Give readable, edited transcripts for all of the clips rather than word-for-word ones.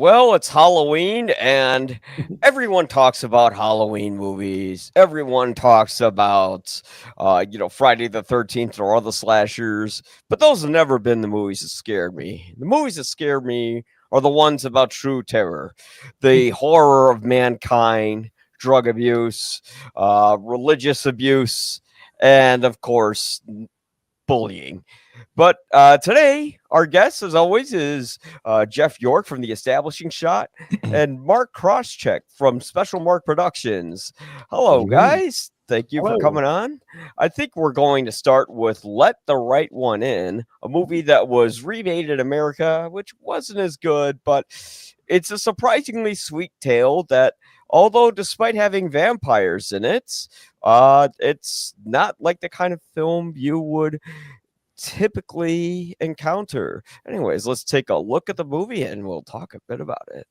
Well, it's Halloween, and everyone talks about Halloween movies. Everyone talks about, Friday the 13th or other slashers. But those have never been the movies that scared me. The movies that scared me are the ones about true terror, the horror of mankind, drug abuse, religious abuse, and of course, bullying. But today, our guest, as always, is Jeff York from The Establishing Shot and Mark Crosscheck from Special Mark Productions. Hello, Hey, guys. Thank you for hello. coming on. I think we're going to start with Let the Right One In, a movie that was remade in America, which wasn't as good, but it's a surprisingly sweet tale that, although despite having vampires in it, it's not like the kind of film you would typically encounter. Anyways, let's take a look at the movie and we'll talk a bit about it.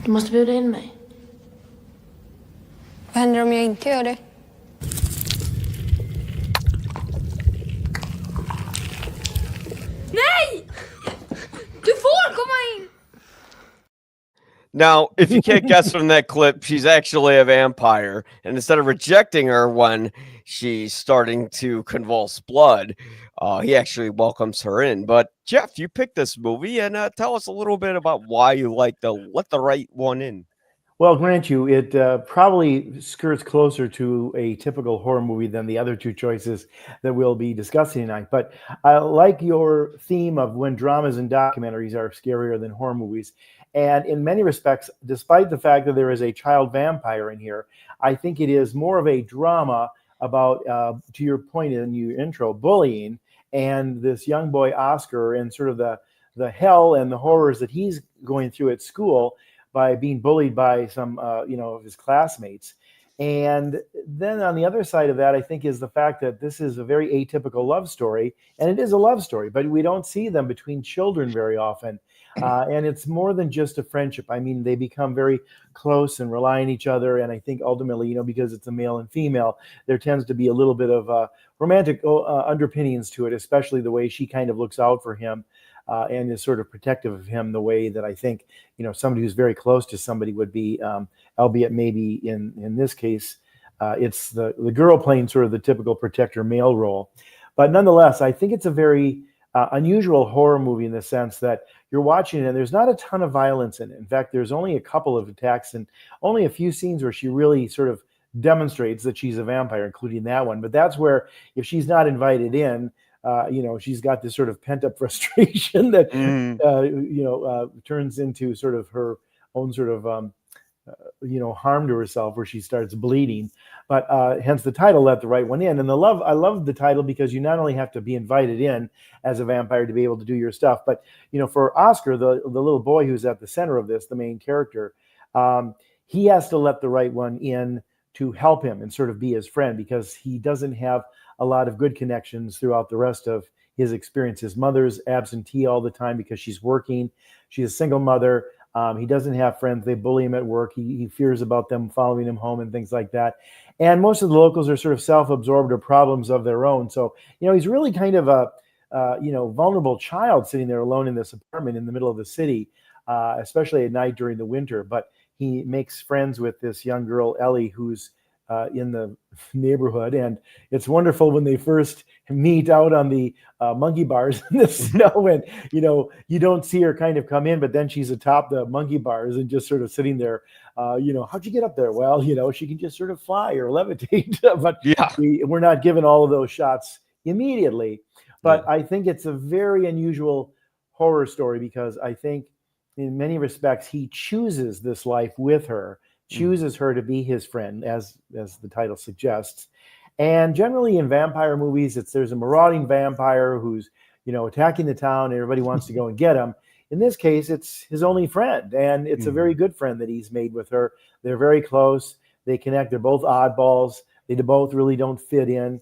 Du måste bjuda in mig. Vad händer om jag inte gör det? Nej! Du får komma in! Now, if you can't guess from that clip, she's actually a vampire. And instead of rejecting her when she's starting to convulse blood, he actually welcomes her in. But Jeff, you picked this movie, and tell us a little bit about why you like the Let the Right One In. Well, grant you, it probably skirts closer to a typical horror movie than the other two choices that we'll be discussing tonight. But I like your theme of when dramas and documentaries are scarier than horror movies. And in many respects, despite the fact that there is a child vampire in here, I think it is more of a drama about, to your point in your intro, bullying and this young boy, Oscar, and sort of the hell and the horrors that he's going through at school by being bullied by some, of his classmates. And then on the other side of that, I think, is the fact that this is a very atypical love story. And it is a love story, but we don't see them between children very often. And it's more than just a friendship. I mean, they become very close and rely on each other. And I think ultimately, because it's a male and female, there tends to be a little bit of romantic underpinnings to it, especially the way she kind of looks out for him. And is sort of protective of him the way that I think, somebody who's very close to somebody would be, albeit maybe in this case, it's the girl playing sort of the typical protector male role. But nonetheless, I think it's a very unusual horror movie in the sense that you're watching it and there's not a ton of violence in it. In fact, there's only a couple of attacks and only a few scenes where she really sort of demonstrates that she's a vampire, including that one. But that's where, if she's not invited in, she's got this sort of pent-up frustration that, turns into sort of her own sort of, harm to herself, where she starts bleeding. But hence the title, Let the Right One In. And I love the title because you not only have to be invited in as a vampire to be able to do your stuff, but, for Oscar, the little boy who's at the center of this, the main character, he has to let the right one in to help him and sort of be his friend, because he doesn't have a lot of good connections throughout the rest of his experience. His mother's absentee all the time because she's working. She's a single mother. He doesn't have friends. They bully him at work. He fears about them following him home and things like that. And most of the locals are sort of self-absorbed or problems of their own. So, he's really kind of a, vulnerable child sitting there alone in this apartment in the middle of the city, especially at night during the winter. But he makes friends with this young girl, Ellie, who's in the neighborhood, and it's wonderful when they first meet out on the monkey bars in the snow, and you don't see her kind of come in, but then she's atop the monkey bars and just sort of sitting there. How'd you get up there? Well, she can just sort of fly or levitate, but Yeah. we're not given all of those shots immediately. But I think it's a very unusual horror story because I think in many respects he chooses this life with her, chooses her to be his friend, as the title suggests. And generally in vampire movies, there's a marauding vampire who's attacking the town and everybody wants to go and get him. In this case, it's his only friend, and it's a very good friend that he's made with her. They're very close. They connect. They're both oddballs. They both really don't fit in.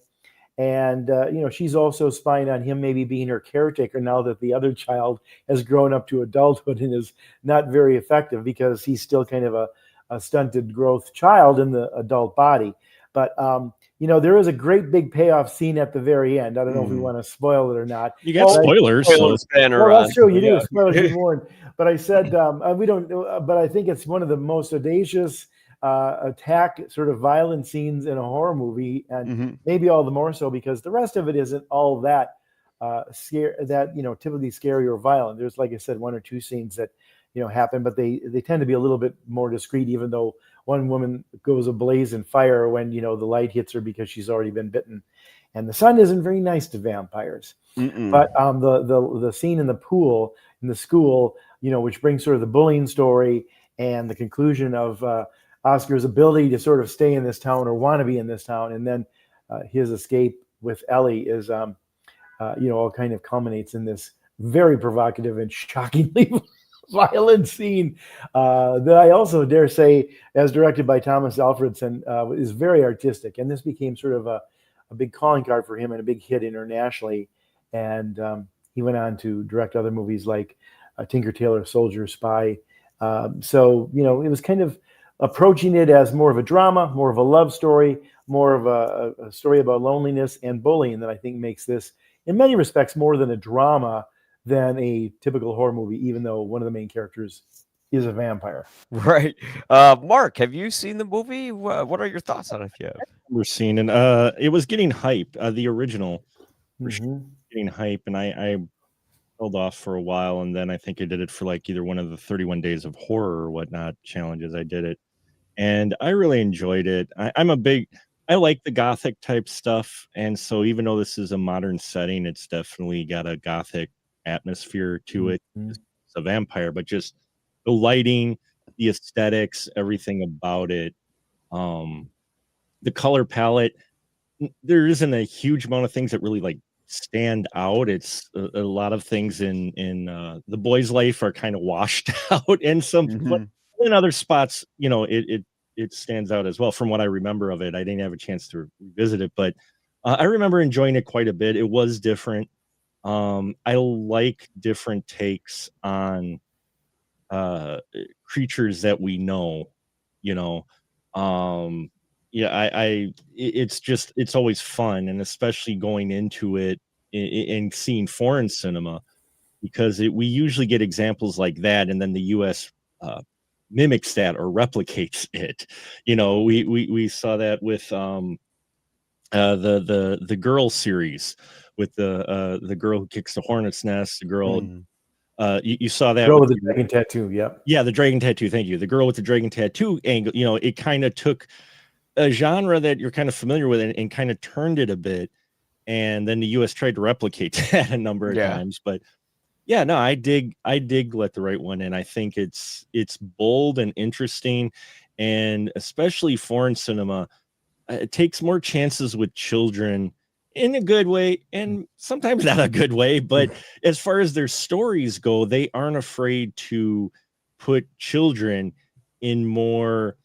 And she's also spying on him, maybe being her caretaker now that the other child has grown up to adulthood and is not very effective because he's still kind of a stunted growth child in the adult body. But there is a great big payoff scene at the very end. I don't know if we want to spoil it or not. You got spoilers. Spoilers banner well, that's on. true. You do. Spoilers being warned. But I said we don't. But I think it's one of the most audacious attack, sort of violent scenes in a horror movie, and maybe all the more so because the rest of it isn't all that typically scary or violent. There's, like I said, one or two scenes that happen, but they tend to be a little bit more discreet. Even though one woman goes ablaze in fire when the light hits her because she's already been bitten, and the sun isn't very nice to vampires. But the scene in the pool in the school, which brings sort of the bullying story and the conclusion of Oscar's ability to sort of stay in this town or want to be in this town, and then his escape with Ellie is all kind of culminates in this very provocative and shockingly violent scene that I also dare say, as directed by Thomas Alfredson, is very artistic. And this became sort of a big calling card for him and a big hit internationally. And he went on to direct other movies like Tinker Tailor Soldier Spy. So it was kind of approaching it as more of a drama, more of a love story, more of a story about loneliness and bullying that I think makes this, in many respects, more than a drama than a typical horror movie, even though one of the main characters is a vampire. Right. Mark, have you seen the movie? What are your thoughts on it? If you have? We're seeing, and it was getting hype. The original getting hype, and I held off for a while, and then I think I did it for like either one of the 31 Days of Horror or whatnot challenges. I did it, and I really enjoyed it. I like the gothic type stuff, and so even though this is a modern setting, it's definitely got a gothic atmosphere to it. It's a vampire, but just the lighting, the aesthetics, everything about it, the color palette. There isn't a huge amount of things that really like stand out. It's a lot of things in the boy's life are kind of washed out, and some in other spots, it stands out as well. From what I remember of it, I didn't have a chance to revisit it, but I remember enjoying it quite a bit. It was different. I like different takes on creatures that we know. It's always fun, and especially going into it and seeing foreign cinema, because we usually get examples like that, and then the U.S. Mimics that or replicates it. We saw that with the Girl series, with the girl who kicks the hornet's nest, the girl. You saw that girl with the dragon tattoo. Yeah, the dragon tattoo. Thank you. The girl with the dragon tattoo angle. It kind of took a genre that you're kind of familiar with and kind of turned it a bit, and then the U.S. tried to replicate that a number of times. But yeah, no, I dig Let the Right One In. I think it's bold and interesting, and especially foreign cinema. It takes more chances with children in a good way, and sometimes not a good way. But as far as their stories go, they aren't afraid to put children in more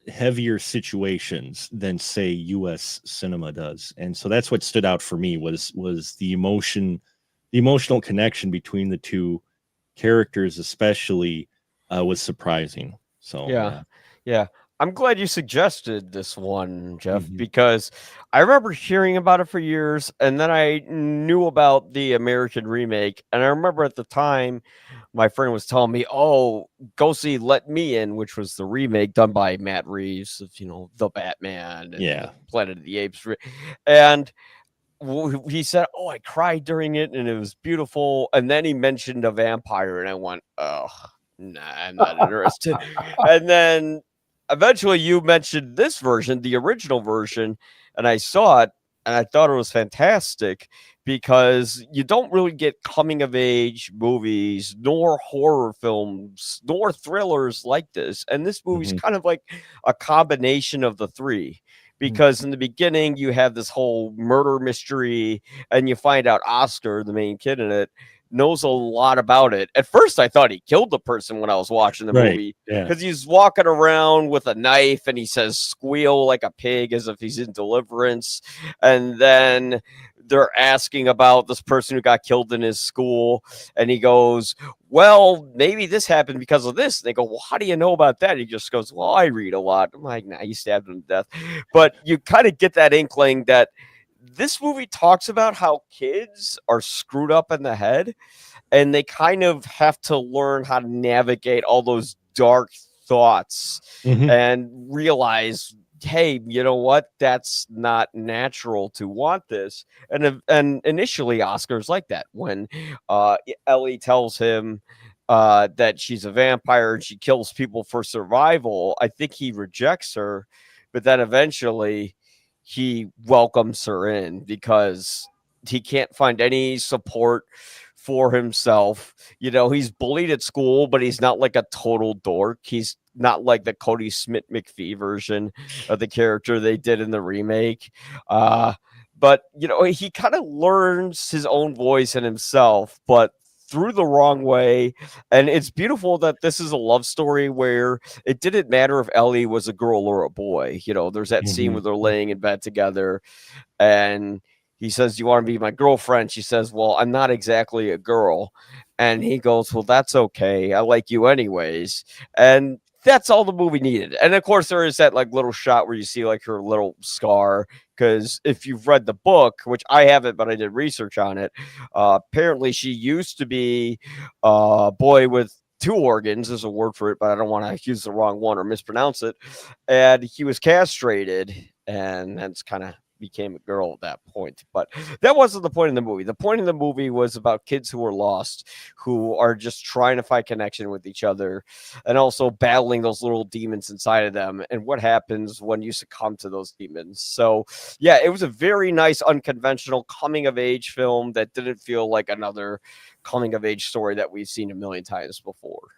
heavier situations than, say, U.S. cinema does. And so that's what stood out for me was the emotional connection between the two characters, especially, was surprising. So yeah. I'm glad you suggested this one, Jeff, because I remember hearing about it for years, and then I knew about the American remake. And I remember at the time, my friend was telling me, "Oh, go see Let Me In," which was the remake done by Matt Reeves of the Batman and Planet of the Apes, and he said, "Oh, I cried during it, and it was beautiful." And then he mentioned a vampire, and I went, "Oh, nah, I'm not interested." And then eventually you mentioned this version, the original version, and I saw it, and I thought it was fantastic because you don't really get coming of age movies, nor horror films, nor thrillers like this. And this movie's kind of like a combination of the three. Because in the beginning, you have this whole murder mystery, and you find out Oscar, the main kid in it, knows a lot about it. At first, I thought he killed the person when I was watching the movie, because he's walking around with a knife, and he says "squeal like a pig" as if he's in Deliverance. And then they're asking about this person who got killed in his school, and he goes, well, maybe this happened because of this. And they go, well, how do you know about that? He just goes, well, I read a lot. I'm like, nah, he stabbed him to death. But you kind of get that inkling that this movie talks about how kids are screwed up in the head, and they kind of have to learn how to navigate all those dark thoughts and realize, hey, you know what? That's not natural to want this. And initially, Oscar's like that when Ellie tells him that she's a vampire and she kills people for survival. I think he rejects her, but then eventually he welcomes her in because he can't find any support for himself. You know, he's bullied at school, but he's not like a total dork. He's not like the Cody Smith McPhee version of the character they did in the remake. But, you know, he kind of learns his own voice and himself, but through the wrong way. And it's beautiful that this is a love story where it didn't matter if Ellie was a girl or a boy. You know, there's that scene where they're laying in bed together and he says, you want to be my girlfriend? She says, well, I'm not exactly a girl. And he goes, well, that's okay. I like you anyways. And that's all the movie needed. And of course, there is that like little shot where you see like her little scar. Because if you've read the book, which I haven't, but I did research on it, apparently she used to be a boy with two organs. There's a word for it, but I don't want to use the wrong one or mispronounce it. And he was castrated, and that's kind of became a girl at that point. But that wasn't the point of the movie. The point of the movie was about kids who are lost, who are just trying to find connection with each other and also battling those little demons inside of them and what happens when you succumb to those demons. So yeah, it was a very nice unconventional coming of age film that didn't feel like another coming of age story that we've seen a million times before.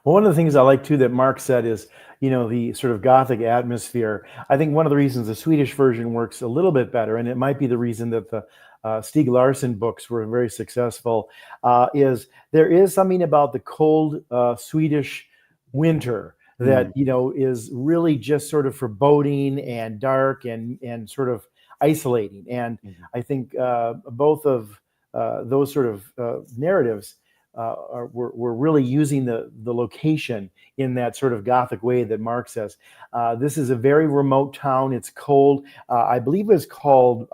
Well, one of the things I like too that Mark said is, you know, the sort of gothic atmosphere. I think one of the reasons the Swedish version works a little bit better, and it might be the reason that the Stieg Larsson books were very successful, is there is something about the cold Swedish winter that, you know, is really just sort of foreboding and dark and sort of isolating. And I think both of those sort of narratives we're really using the location in that sort of gothic way that Mark says. This is a very remote town. It's cold. I believe it's called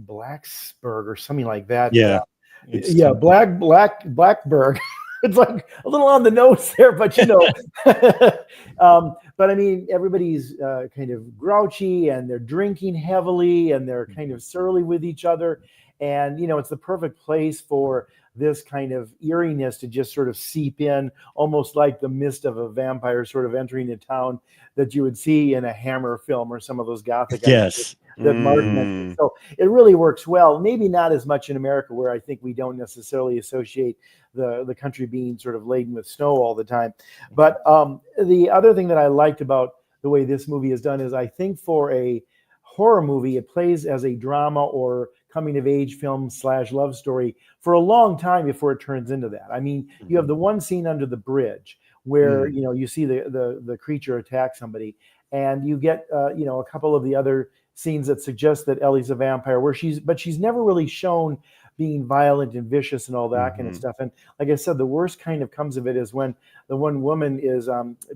Blacksburg or something like that. Yeah. Yeah, Blackburg. It's like a little on the nose there, but you know. But I mean, everybody's kind of grouchy and they're drinking heavily and they're kind of surly with each other. And, you know, it's the perfect place for this kind of eeriness to just sort of seep in, almost like the mist of a vampire sort of entering a town that you would see in a Hammer film or some of those gothic Yes. that Mark mentioned. So it really works well. Maybe not as much in America, where I think we don't necessarily associate the country being sort of laden with snow all the time. But the other thing that I liked about the way this movie is done is I think for a horror movie, it plays as a drama or coming of age film / love story for a long time before it turns into that. I mean, you have the one scene under the bridge where, you know, you see the creature attack somebody, and you get, you know, a couple of the other scenes that suggest that Ellie's a vampire where she's never really shown being violent and vicious and all that kind of stuff. And like I said, the worst kind of comes of it is when the one woman is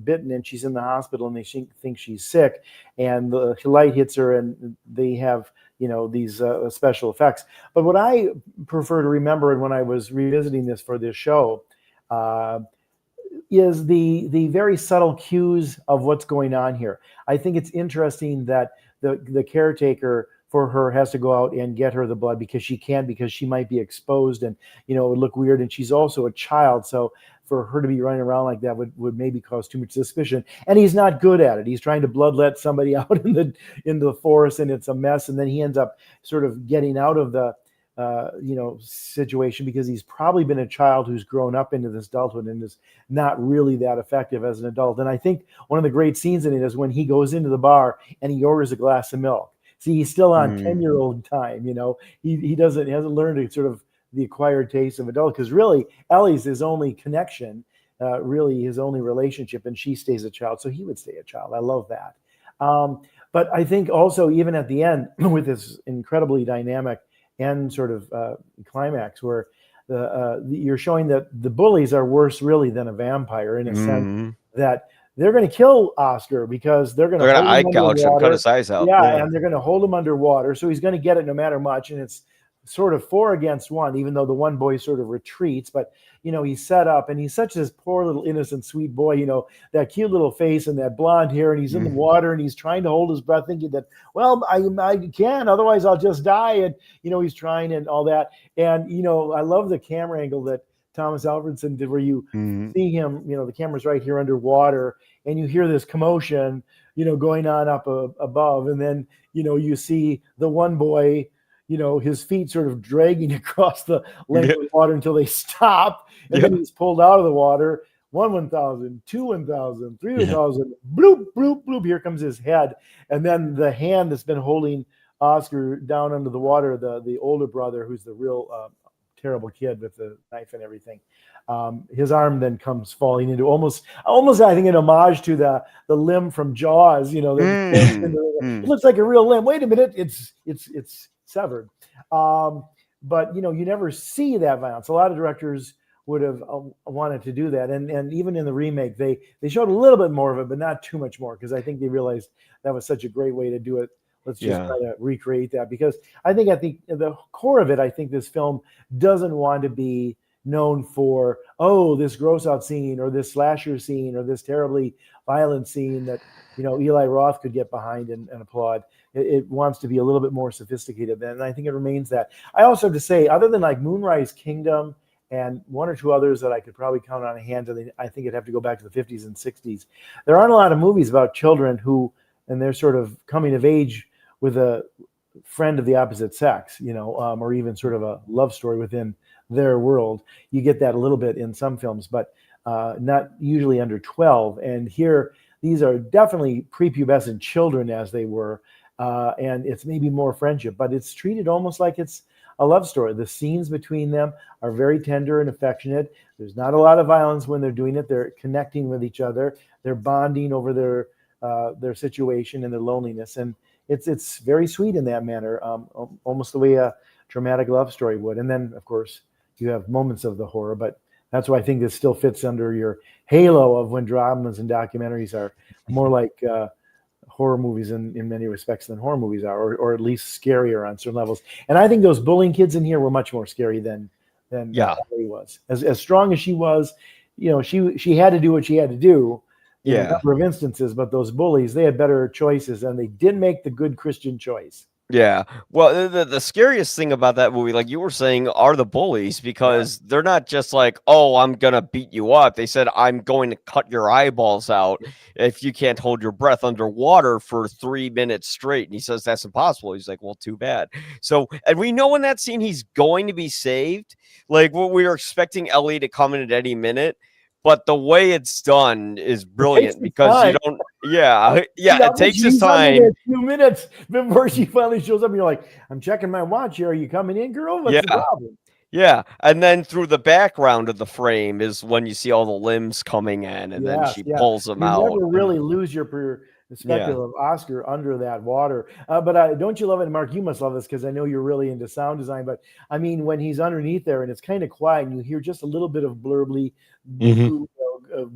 bitten and she's in the hospital and they think she's sick, and the light hits her and they have, you know, these special effects. But what I prefer to remember, and when I was revisiting this for this show, is the very subtle cues of what's going on here. I think it's interesting that the caretaker for her has to go out and get her the blood because she might be exposed and, you know, it would look weird. And she's also a child. So for her to be running around like that would maybe cause too much suspicion. And he's not good at it. He's trying to bloodlet somebody out in the forest, and it's a mess. And then he ends up sort of getting out of the you know, situation because he's probably been a child who's grown up into this adulthood and is not really that effective as an adult. And I think one of the great scenes in it is when he goes into the bar and he orders a glass of milk. See, he's still on 10-year-old time, you know. He hasn't learned to sort of the acquired taste of adult, because really Ellie's his only connection, really his only relationship, and she stays a child, so he would stay a child. I love that. But I think also even at the end with this incredibly dynamic end sort of climax where you're showing that the bullies are worse really than a vampire in a sense that they're going to kill Oscar because they're going to hold him eye gouge him, cut underwater. his eyes out. Yeah, and they're going to hold him underwater, so he's going to get it no matter much. And it's sort of 4 against 1, even though the one boy sort of retreats. But he's set up, and he's such this poor little innocent, sweet boy. That cute little face and that blonde hair, and he's in the water, and he's trying to hold his breath, thinking that, well, I can, otherwise I'll just die. And he's trying and all that. And I love the camera angle that Thomas Alfredson did, where you see him. The camera's right here underwater, and you hear this commotion, going on up above, and then you see the one boy. His feet sort of dragging across the length of the water until they stop. And then he's pulled out of the water. 1,000, 2,000, 3,000, bloop, bloop, bloop. Here comes his head. And then the hand that's been holding Oscar down under the water, the older brother, who's the real terrible kid with the knife and everything. His arm then comes falling into almost I think an homage to the limb from Jaws. It looks like a real limb. Wait a minute, it's severed. But you never see that violence. A lot of directors would have wanted to do that, and even in the remake, they showed a little bit more of it, but not too much more, because I think they realized that was such a great way to do it. Let's just try to recreate that, because I think at the core of it, I think this film doesn't want to be known for, this gross out scene or this slasher scene or this terribly violent scene that Eli Roth could get behind and applaud. It wants to be a little bit more sophisticated than, and I think it remains that. I also have to say, other than like Moonrise Kingdom and one or two others that I could probably count on a hand, and I think it'd have to go back to the 50s and 60s, there aren't a lot of movies about children and they're sort of coming of age with a friend of the opposite sex, or even sort of a love story within their world. You get that a little bit in some films, but not usually under 12. And here, these are definitely prepubescent children, as they were, and it's maybe more friendship, but it's treated almost like it's a love story. The scenes between them are very tender and affectionate. There's not a lot of violence when they're doing it. They're connecting with each other. They're bonding over their situation and their loneliness, and it's very sweet in that manner, almost the way a dramatic love story would. And then, of course, you have moments of the horror, but that's why I think this still fits under your halo of when dramas and documentaries are more like horror movies in many respects than horror movies are, or at least scarier on certain levels. And I think those bullying kids in here were much more scary than Ellie was. As strong as she was, she had to do what she had to do in a number of instances, but those bullies, they had better choices, and they didn't make the good Christian choice. Yeah. Well, the scariest thing about that movie, like you were saying, are the bullies, because they're not just like, oh, I'm going to beat you up. They said, I'm going to cut your eyeballs out if you can't hold your breath underwater for 3 minutes straight. And he says, that's impossible. He's like, well, too bad. So, and we know in that scene, he's going to be saved. Like, we were expecting Ellie to come in at any minute. But the way it's done is brilliant, because you don't. It takes his time. 2 minutes before she finally shows up, and you're like, "I'm checking my watch here. Are you coming in, girl? What's the problem?" Yeah, and then through the background of the frame is when you see all the limbs coming in, and then she pulls them out. You never really lose your perspective of Oscar under that water. But don't you love it, Mark? You must love this, because I know you're really into sound design. But I mean, when he's underneath there and it's kind of quiet, and you hear just a little bit of blurbly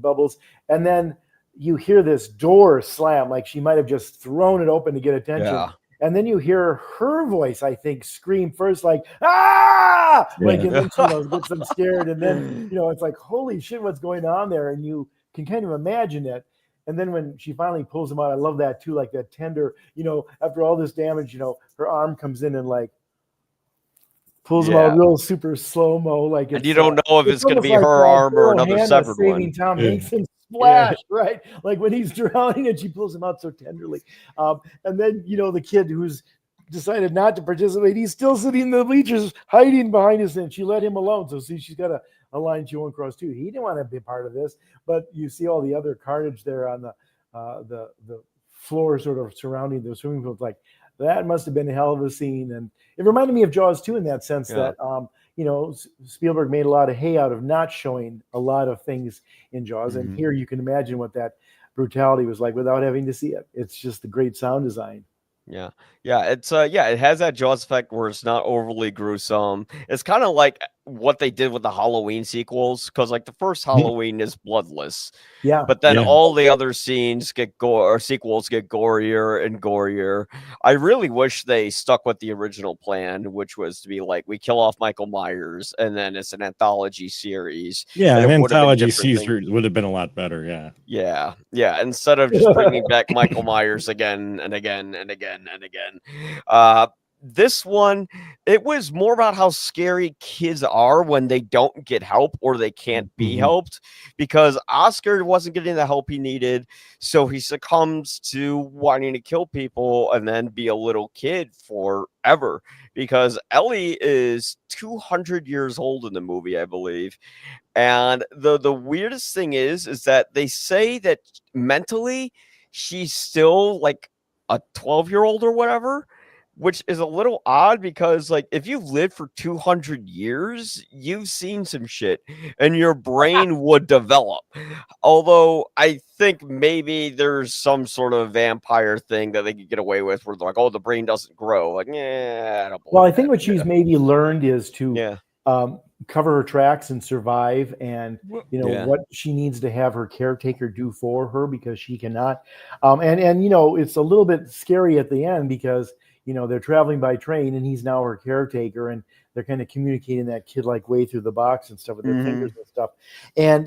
bubbles, and then you hear this door slam, like she might have just thrown it open to get attention. And then you hear her voice, I think, scream first, like, ah! Like, and then she gets them scared. And then, it's like, holy shit, what's going on there? And you can kind of imagine it. And then when she finally pulls him out, I love that too, like that tender, after all this damage, her arm comes in and like pulls him out real super slow-mo. Like, and you don't know if it's going to be her arm or another severed one. Tom makes him splash, right? Like when he's drowning and she pulls him out so tenderly. And then, the kid who's decided not to participate, he's still sitting in the bleachers hiding behind us, and she let him alone. So see, she's got a line she won't cross too. He didn't want to be part of this, but you see all the other carnage there on the floor sort of surrounding the swimming pool. It's like, that must have been a hell of a scene. And it reminded me of Jaws too, in that sense that, Spielberg made a lot of hay out of not showing a lot of things in Jaws. And here you can imagine what that brutality was like without having to see it. It's just the great sound design. Yeah. Yeah, it has that Jaws effect where it's not overly gruesome. It's kind of like what they did with the Halloween sequels, because like the first Halloween is bloodless, Yeah. but then Yeah. all the other scenes get gore or sequels get gorier and gorier. I really wish they stuck with the original plan, which was to be like we kill off Michael Myers and then it's an anthology series. Yeah, And an it would have been anthology different things. series would have been a lot better. Yeah. Yeah, yeah. Instead of just bringing back Michael Myers again and again and again and again, this one, it was more about how scary kids are when they don't get help or they can't be helped, because Oscar wasn't getting the help he needed, so he succumbs to wanting to kill people and then be a little kid forever. Because Ellie is 200 years old in the movie, I believe. And the weirdest thing is that they say that mentally she's still like a 12-year-old or whatever, which is a little odd because like if you've lived for 200 years, you've seen some shit and your brain would develop. Although I think maybe there's some sort of vampire thing that they could get away with where they're like, oh, the brain doesn't grow. Like, yeah, I don't believe Well, I think that. what she's maybe learned is to Yeah. cover her tracks and survive, and Yeah. what she needs to have her caretaker do for her because she cannot. And it's a little bit scary at the end because they're traveling by train and he's now her caretaker, and they're kind of communicating that kid-like way through the box and stuff with their fingers and stuff. And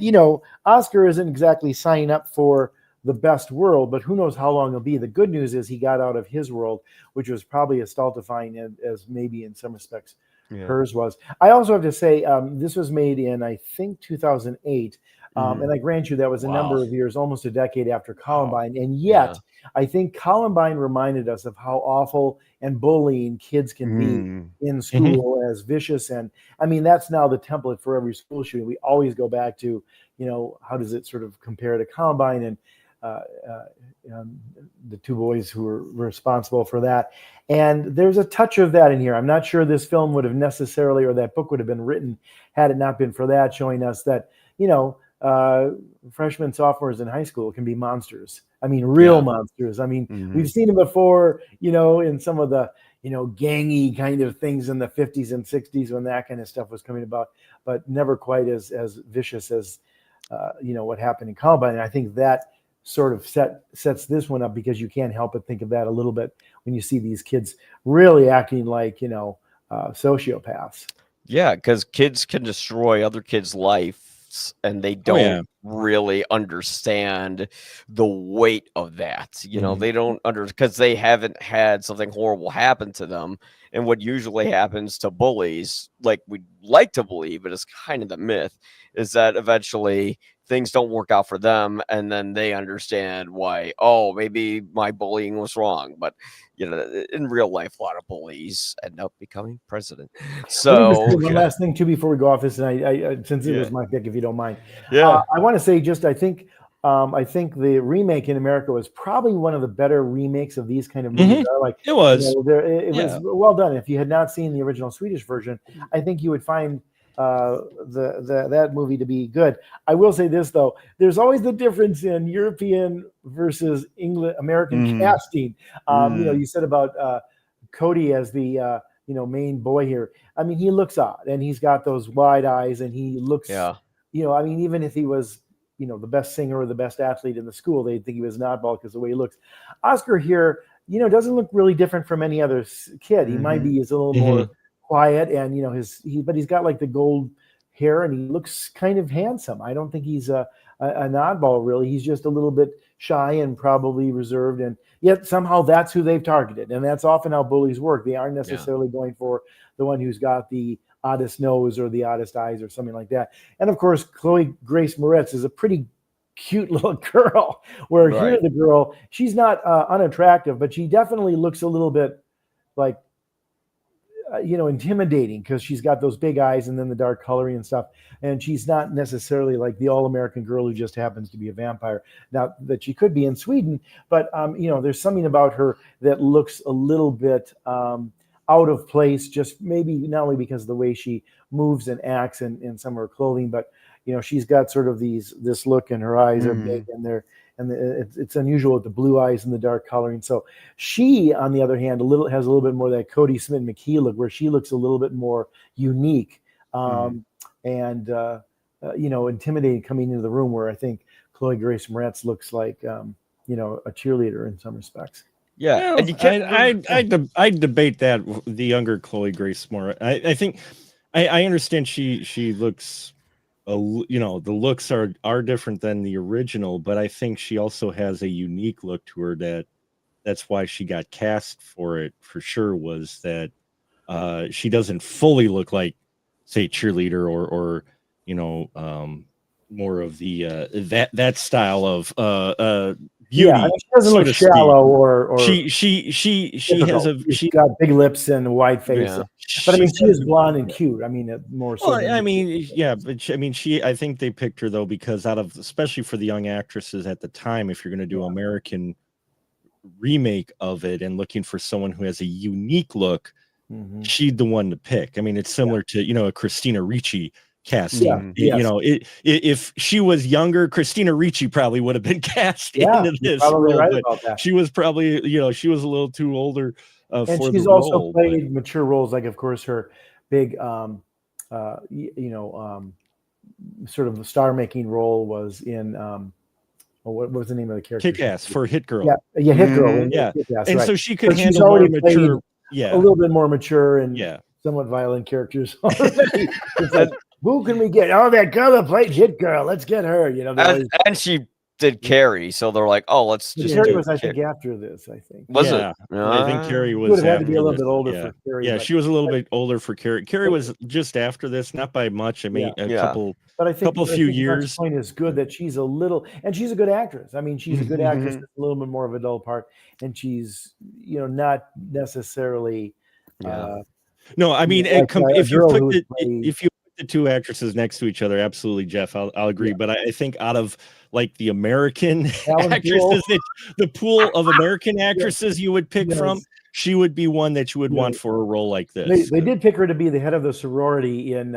Oscar isn't exactly signing up for the best world, but who knows how long it'll be. The good news is he got out of his world, which was probably as stultifying as maybe in some respects hers was. I also have to say, this was made in, I think, 2008. And I grant you that was a number of years, almost a decade after Columbine. And yet, I think Columbine reminded us of how awful and bullying kids can be in school, as vicious. And I mean, that's now the template for every school shooting. We always go back to, how does it sort of compare to Columbine and the two boys who were responsible for that. And there's a touch of that in here. I'm not sure this film would have necessarily, or that book would have been written had it not been for that, showing us that, freshmen, sophomores in high school can be monsters. I mean, real monsters. I mean, we've seen them before, in some of the, gangy kind of things in the 50s and 60s when that kind of stuff was coming about, but never quite as vicious as, what happened in Columbine. And I think that sort of sets this one up, because you can't help but think of that a little bit when you see these kids really acting like sociopaths. Yeah, because kids can destroy other kids' lives and they don't really understand the weight of that. They don't because they haven't had something horrible happen to them. And what usually happens to bullies, like we'd like to believe, but it's kind of the myth, is that eventually things don't work out for them, and then they understand why, oh, maybe my bullying was wrong. But in real life, a lot of bullies end up becoming president. So let me just say one last thing too before we go off this, and I since it was my pick, if you don't mind. I want to say just I think the remake in America was probably one of the better remakes of these kind of movies. Like it was, it was well done. If you had not seen the original Swedish version, I think you would find that movie to be good. I will say this though: there's always the difference in European versus American casting. You said about Cody as the main boy here. I mean, he looks odd, and he's got those wide eyes, and he looks. I mean, even if he was the best singer or the best athlete in the school, they'd think he was an oddball because the way he looks. Oscar here, doesn't look really different from any other kid. He might be a little more quiet, and but he's got like the gold hair, and he looks kind of handsome. I don't think he's an oddball really. He's just a little bit shy and probably reserved, and yet somehow that's who they've targeted, and that's often how bullies work. They aren't necessarily going for the one who's got the oddest nose or the oddest eyes or something like that. And of course, Chloe Grace Moretz is a pretty cute little girl, where here the girl, she's not unattractive, but she definitely looks a little bit like intimidating, because she's got those big eyes and then the dark coloring and stuff, and she's not necessarily like the all-American girl who just happens to be a vampire. Now that she could be in Sweden, but there's something about her that looks a little bit out of place, just maybe not only because of the way she moves and acts and some of her clothing, but she's got sort of this look, and her eyes are big, and and it's unusual with the blue eyes and the dark coloring. So she, on the other hand, has a little bit more of that Cody Smith McKee look, where she looks a little bit more unique and intimidating coming into the room. Where I think Chloe Grace Moretz looks like a cheerleader in some respects. Yeah, well, and you can't. I debate that the younger Chloe Grace Moretz. I think I understand she looks. The looks are different than the original, but I think she also has a unique look to her that's why she got cast for it for sure, was that she doesn't fully look like, say, cheerleader or more of the that style of beauty. Yeah, I mean, she doesn't look shallow or she has she's got big lips and a wide face. Yeah. But I mean, she is blonde and cute. I mean, more so. Well, I mean, yeah, but I think they picked her though because especially for the young actresses at the time, if you're going to do American remake of it and looking for someone who has a unique look, she's the one to pick. I mean, it's similar to a Christina Ricci casting. If she was younger, Christina Ricci probably would have been cast into this role, right, but she was probably she was a little too older and for she's the also role, played mature roles, like of course her big sort of star making role was in what was the name of the character? Kick-Ass for Hit Girl. Yeah, Hit Girl. Yeah, Kick-Ass, and right. so she could But handle more mature. A little bit more mature and somewhat violent characters. It's like, who can we get? Oh, that girl that played Hit Girl. Let's get her. And she did Carrie, so they're like, oh, let's just. Carrie was, I think, after this. I think was it? I think Carrie was. Would have had to be a little bit older for Carrie. Yeah, she was a little bit older for Carrie. Carrie was just after this, not by much. I mean, a couple. But I think few years. The point is good that she's a little, and she's a good actress. I mean, she's a good actress. That's a little bit more of a dull part, and she's not necessarily. No, I mean, if you put the two actresses next to each other, absolutely, Jeff, I'll agree. But I think out of like the American actresses, the pool of American actresses you would pick from, she would be one that you would want for a role like this. They did pick her to be the head of the sorority in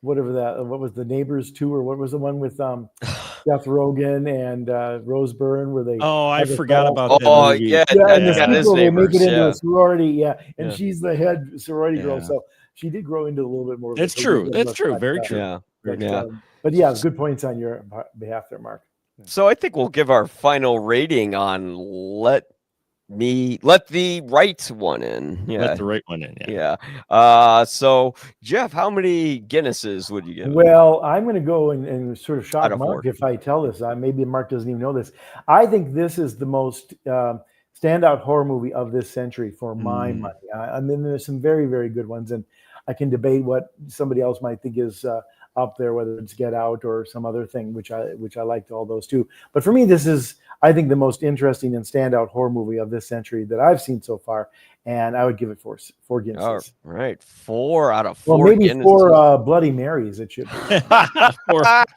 what was the Neighbors 2, or what was the one with Seth Rogen and Rose Byrne, where they I forgot about that movie. Yeah, and the sequel, they make it into a sorority, and she's the head sorority girl, so she did grow into a little bit more. That's true. That's true. Very true. But yeah, good points on your behalf there, Mark. So I think we'll give our final rating on Let the Right One In. Yeah. Let the Right One In. Yeah. So Jeff, how many Guinnesses would you give? Well, I'm going to go and sort of shock Mark 4. if I tell this. Maybe Mark doesn't even know this. I think this is the most standout horror movie of this century for my money. I mean, there's some very, very good ones, and I can debate what somebody else might think is up there, whether it's Get Out or some other thing, which I liked all those too. But for me, this is, I think, the most interesting and standout horror movie of this century that I've seen so far, and I would give it four Guinnesses. All right, 4 out of 4. Well, maybe Guinnesses. 4 Bloody Marys. It should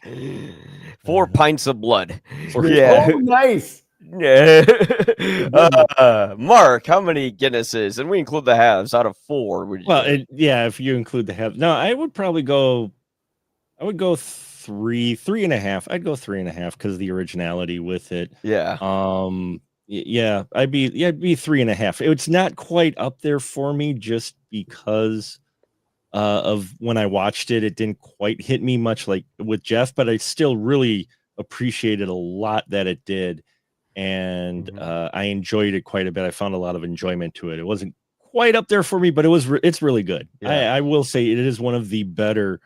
be 4 pints of blood. Oh, nice. Yeah. Mark, how many Guinnesses, and we include the halves, out of 4? Would you if you include the halves. No, I would go 3.5. I'd go 3.5 because of the originality with it. Yeah. I'd be 3.5. It's not quite up there for me just because of when I watched it. It didn't quite hit me much like with Jeff, but I still really appreciated a lot that it did. And I enjoyed it quite a bit. I found a lot of enjoyment to it. It wasn't quite up there for me, but it's really good. Yeah. I will say it is one of the better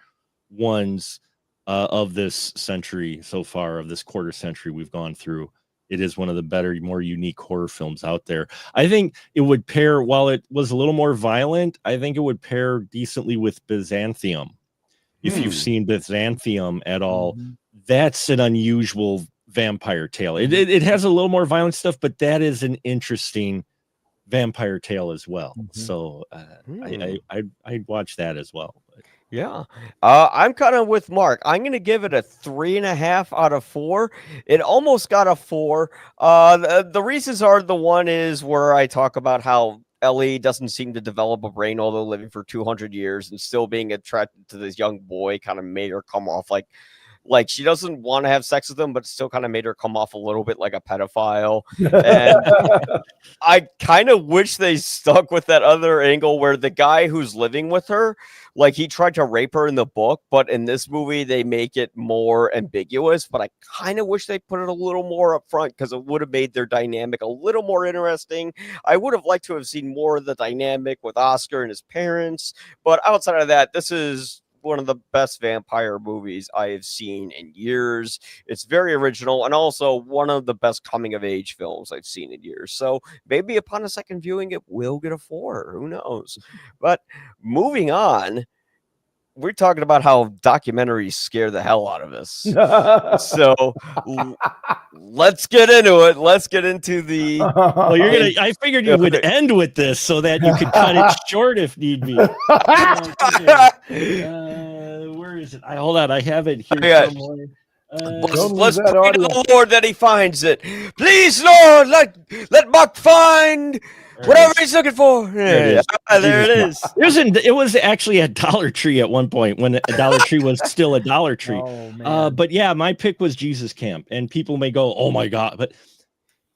ones of this century so far, of this quarter century we've gone through. It is one of the better, more unique horror films out there. I think it would pair, while it was a little more violent, I think it would pair decently with Byzantium. If you've seen Byzantium at all, that's an unusual vampire tale. It has a little more violent stuff, but that is an interesting vampire tale as well. So I'd watch that as well. Yeah. I'm kind of with Mark. I'm going to give it a 3.5 out of 4. It almost got a 4. The reasons are, the one is where I talk about how Ellie doesn't seem to develop a brain, although living for 200 years, and still being attracted to this young boy kind of made her come off like like she doesn't want to have sex with him, but still kind of made her come off a little bit like a pedophile. And I kind of wish they stuck with that other angle where the guy who's living with her, like he tried to rape her in the book, but in this movie they make it more ambiguous. But I kind of wish they put it a little more up front because it would have made their dynamic a little more interesting. I would have liked to have seen more of the dynamic with Oscar and his parents. But outside of that, this is one of the best vampire movies I have seen in years. It's very original and also one of the best coming of age films I've seen in years. So maybe upon a second viewing, it will get a 4. Who knows? But moving on, we're talking about how documentaries scare the hell out of us. So let's get into it. Let's get into the. Well, I figured you would end with this so that you could cut it short if need be. Where is it? Hold on, I have it here somewhere. Let's pray to the Lord that he finds it. Please, Lord, let Buck find whatever he's looking for. There it is. It was actually a Dollar Tree at one point when a Dollar Tree was still a Dollar Tree. Oh, but yeah, my pick was Jesus Camp, and people may go, "Oh my God!" But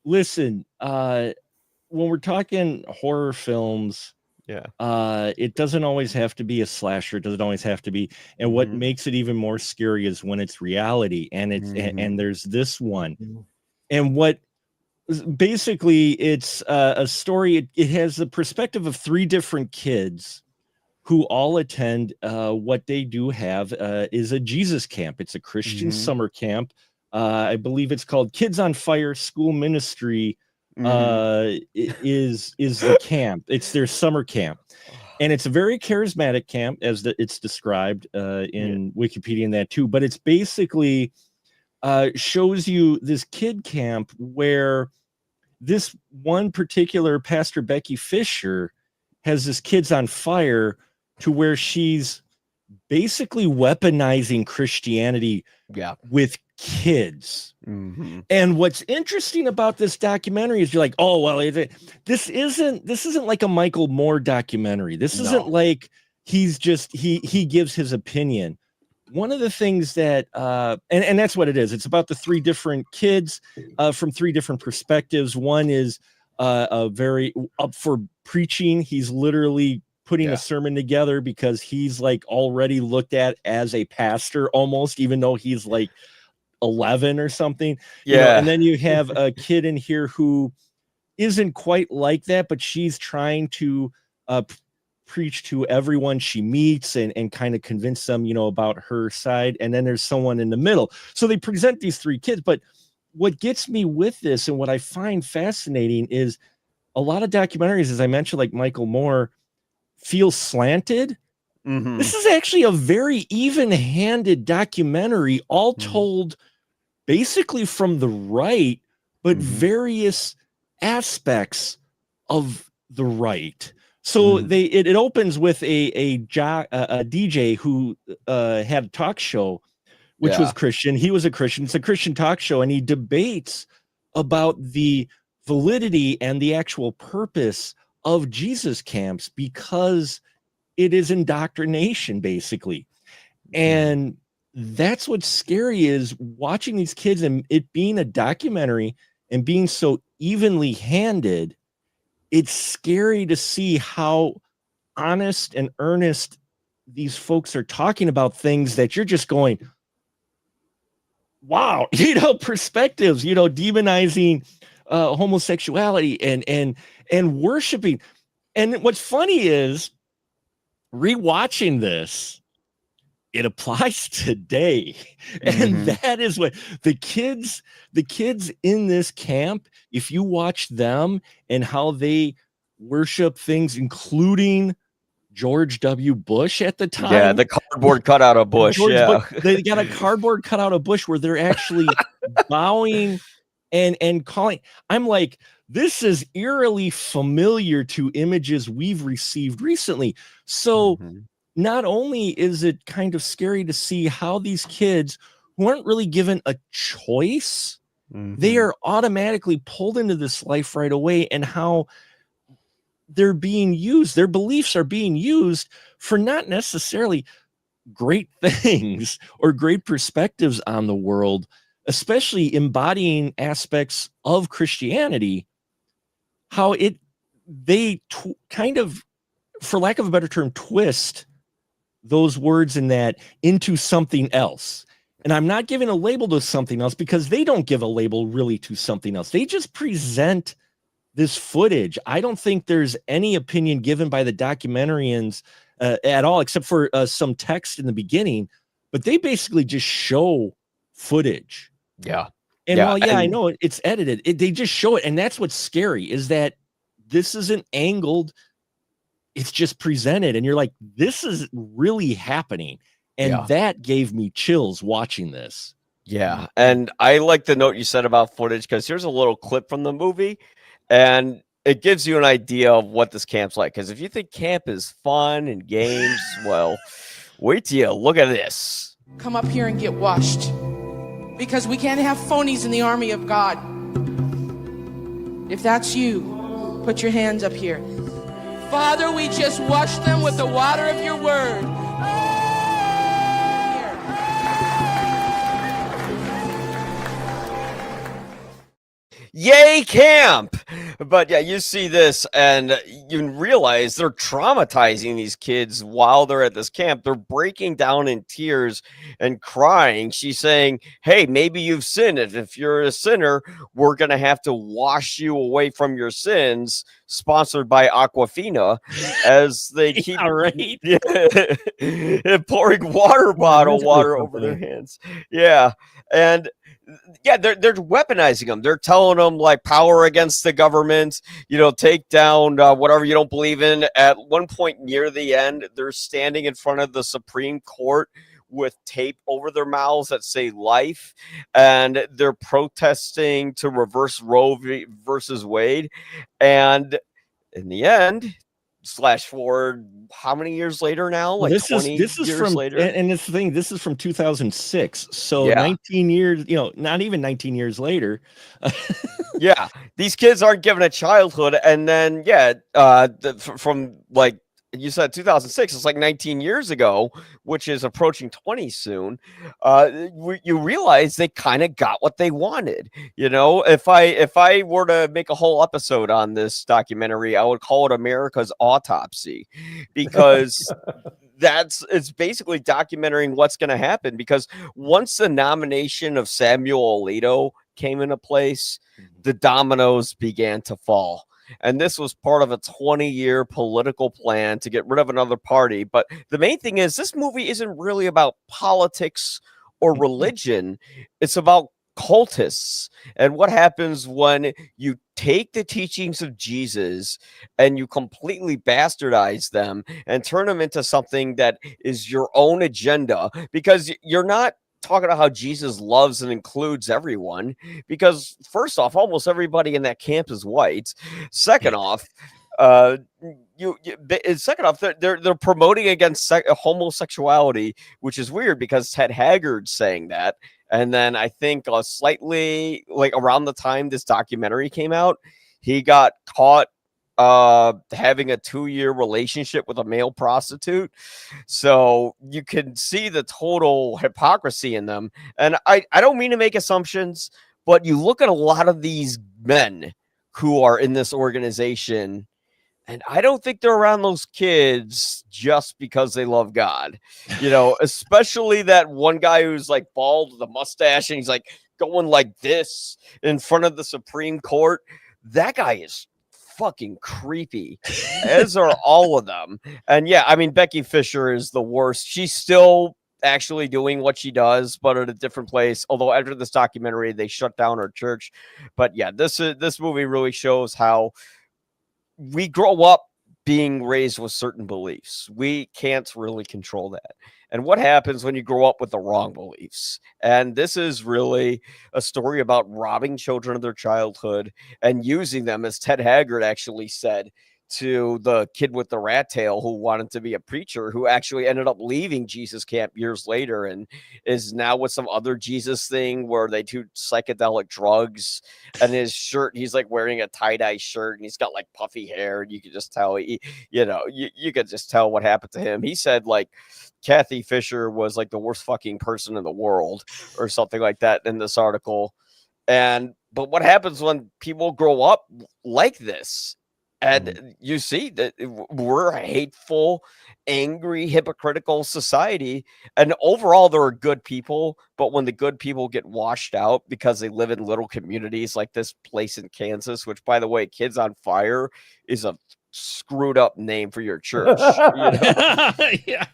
listen, when we're talking horror films, it doesn't always have to be a slasher. It doesn't always have to be. And what makes it even more scary is when it's reality, and it's and there's this one, and what. Basically, it's a story. It has the perspective of 3 different kids who all attend what they do have is a Jesus camp. It's a Christian summer camp. I believe it's called Kids on Fire School Ministry is the camp. It's their summer camp. And it's a very charismatic camp, as it's described in Wikipedia and that too. But it's basically shows you this kid camp where this one particular Pastor Becky Fisher has this Kids on Fire to where she's basically weaponizing Christianity with kids. And what's interesting about this documentary is you're like, oh, well, this isn't like a Michael Moore documentary. This isn't like he's just he gives his opinion. One of the things that and that's what it is. It's about the 3 different kids from 3 different perspectives. One is very up for preaching. He's literally putting a sermon together because he's like already looked at as a pastor almost, even though he's like 11 or something. You know, and then you have a kid in here who isn't quite like that, but she's trying to preach to everyone she meets and kind of convince them, about her side. And then there's someone in the middle. So they present these 3 kids. But what gets me with this and what I find fascinating is a lot of documentaries, as I mentioned, like Michael Moore, feel slanted. This is actually a very even-handed documentary, all told basically from the right, but various aspects of the right. So it opens with a DJ who had a talk show, which was Christian. He was a Christian. It's a Christian talk show, and he debates about the validity and the actual purpose of Jesus camps because it is indoctrination, basically. And that's what's scary is watching these kids and it being a documentary and being so evenly handed. It's scary to see how honest and earnest these folks are talking about things that you're just going, wow, perspectives, demonizing homosexuality and worshiping. And what's funny is rewatching this, it applies today. And that is what the kids in this camp, if you watch them and how they worship things, including George W. Bush at the time. Yeah, the cardboard cutout of Bush. They got a cardboard cutout of Bush where they're actually bowing and calling. I'm like, this is eerily familiar to images we've received recently. So not only is it kind of scary to see how these kids who aren't really given a choice, they are automatically pulled into this life right away, and how they're being used, their beliefs are being used for not necessarily great things or great perspectives on the world, especially embodying aspects of Christianity, how they kind of, for lack of a better term, twist those words in that into something else. And I'm not giving a label to something else because they don't give a label really to something else. They just present this footage. I don't think there's any opinion given by the documentarians at all, except for some text in the beginning, but they basically just show footage. Yeah. And while, I know it's edited, they just show it. And that's what's scary, is that this isn't angled. It's just presented. And you're like, this is really happening. And that gave me chills watching this. Yeah. And I like the note you said about footage, because here's a little clip from the movie. And it gives you an idea of what this camp's like. Because if you think camp is fun and games, well, wait till you look at this. Come up here and get washed. Because we can't have phonies in the army of God. If that's you, put your hands up here. Father, we just wash them with the water of your word. Yay, camp! But yeah, you see this and you realize they're traumatizing these kids while they're at this camp. They're breaking down in tears and crying. She's saying, hey, maybe you've sinned. And if you're a sinner, we're going to have to wash you away from your sins. Sponsored by Aquafina, as they keep pouring water over their hands. Yeah. And yeah, they're weaponizing them. They're telling them like power against the government, take down whatever you don't believe in. At one point near the end, they're standing in front of the Supreme Court with tape over their mouths that say life, and they're protesting to reverse Roe versus Wade. And in the end, slash forward, how many years later now? Like this 20 is years from, later. And this thing, this is from 2006. So 19 years, not even 19 years later. Yeah, these kids aren't given a childhood, and then from like you said 2006, it's like 19 years ago, which is approaching 20 soon. You realize they kind of got what they wanted. If I were to make a whole episode on this documentary, I would call it America's Autopsy, because it's basically documenting what's going to happen. Because once the nomination of Samuel Alito came into place, the dominoes began to fall. And this was part of a 20-year political plan to get rid of another party. But the main thing is, this movie isn't really about politics or religion. It's about cultists and what happens when you take the teachings of Jesus and you completely bastardize them and turn them into something that is your own agenda, because you're not talking about how Jesus loves and includes everyone, because first off, almost everybody in that camp is white. Second off, they're promoting against homosexuality, which is weird because Ted Haggard's saying that. And then I think slightly like around the time this documentary came out, he got caught having a 2-year relationship with a male prostitute. So you can see the total hypocrisy in them. And I don't mean to make assumptions, but you look at a lot of these men who are in this organization, and I don't think they're around those kids just because they love God, especially that one guy who's like bald with a mustache and he's like going like this in front of the Supreme Court. That guy is fucking creepy, as are all of them. And yeah, I mean, Becky Fisher is the worst. She's still actually doing what she does, but at a different place. Although after this documentary, they shut down her church. But yeah, this movie really shows how we grow up being raised with certain beliefs. We can't really control that. And what happens when you grow up with the wrong beliefs? And this is really a story about robbing children of their childhood and using them, as Ted Haggard actually said, to the kid with the rat tail who wanted to be a preacher, who actually ended up leaving Jesus camp years later and is now with some other Jesus thing where they do psychedelic drugs. And his shirt, he's like wearing a tie-dye shirt and he's got like puffy hair, and you could just tell you could just tell what happened to him. He said like Kathy Fisher was like the worst fucking person in the world or something like that in this article. But what happens when people grow up like this? And you see that we're a hateful, angry, hypocritical society. And overall, there are good people. But when the good people get washed out because they live in little communities like this place in Kansas, which, by the way, Kids on Fire is a screwed up name for your church. Yeah.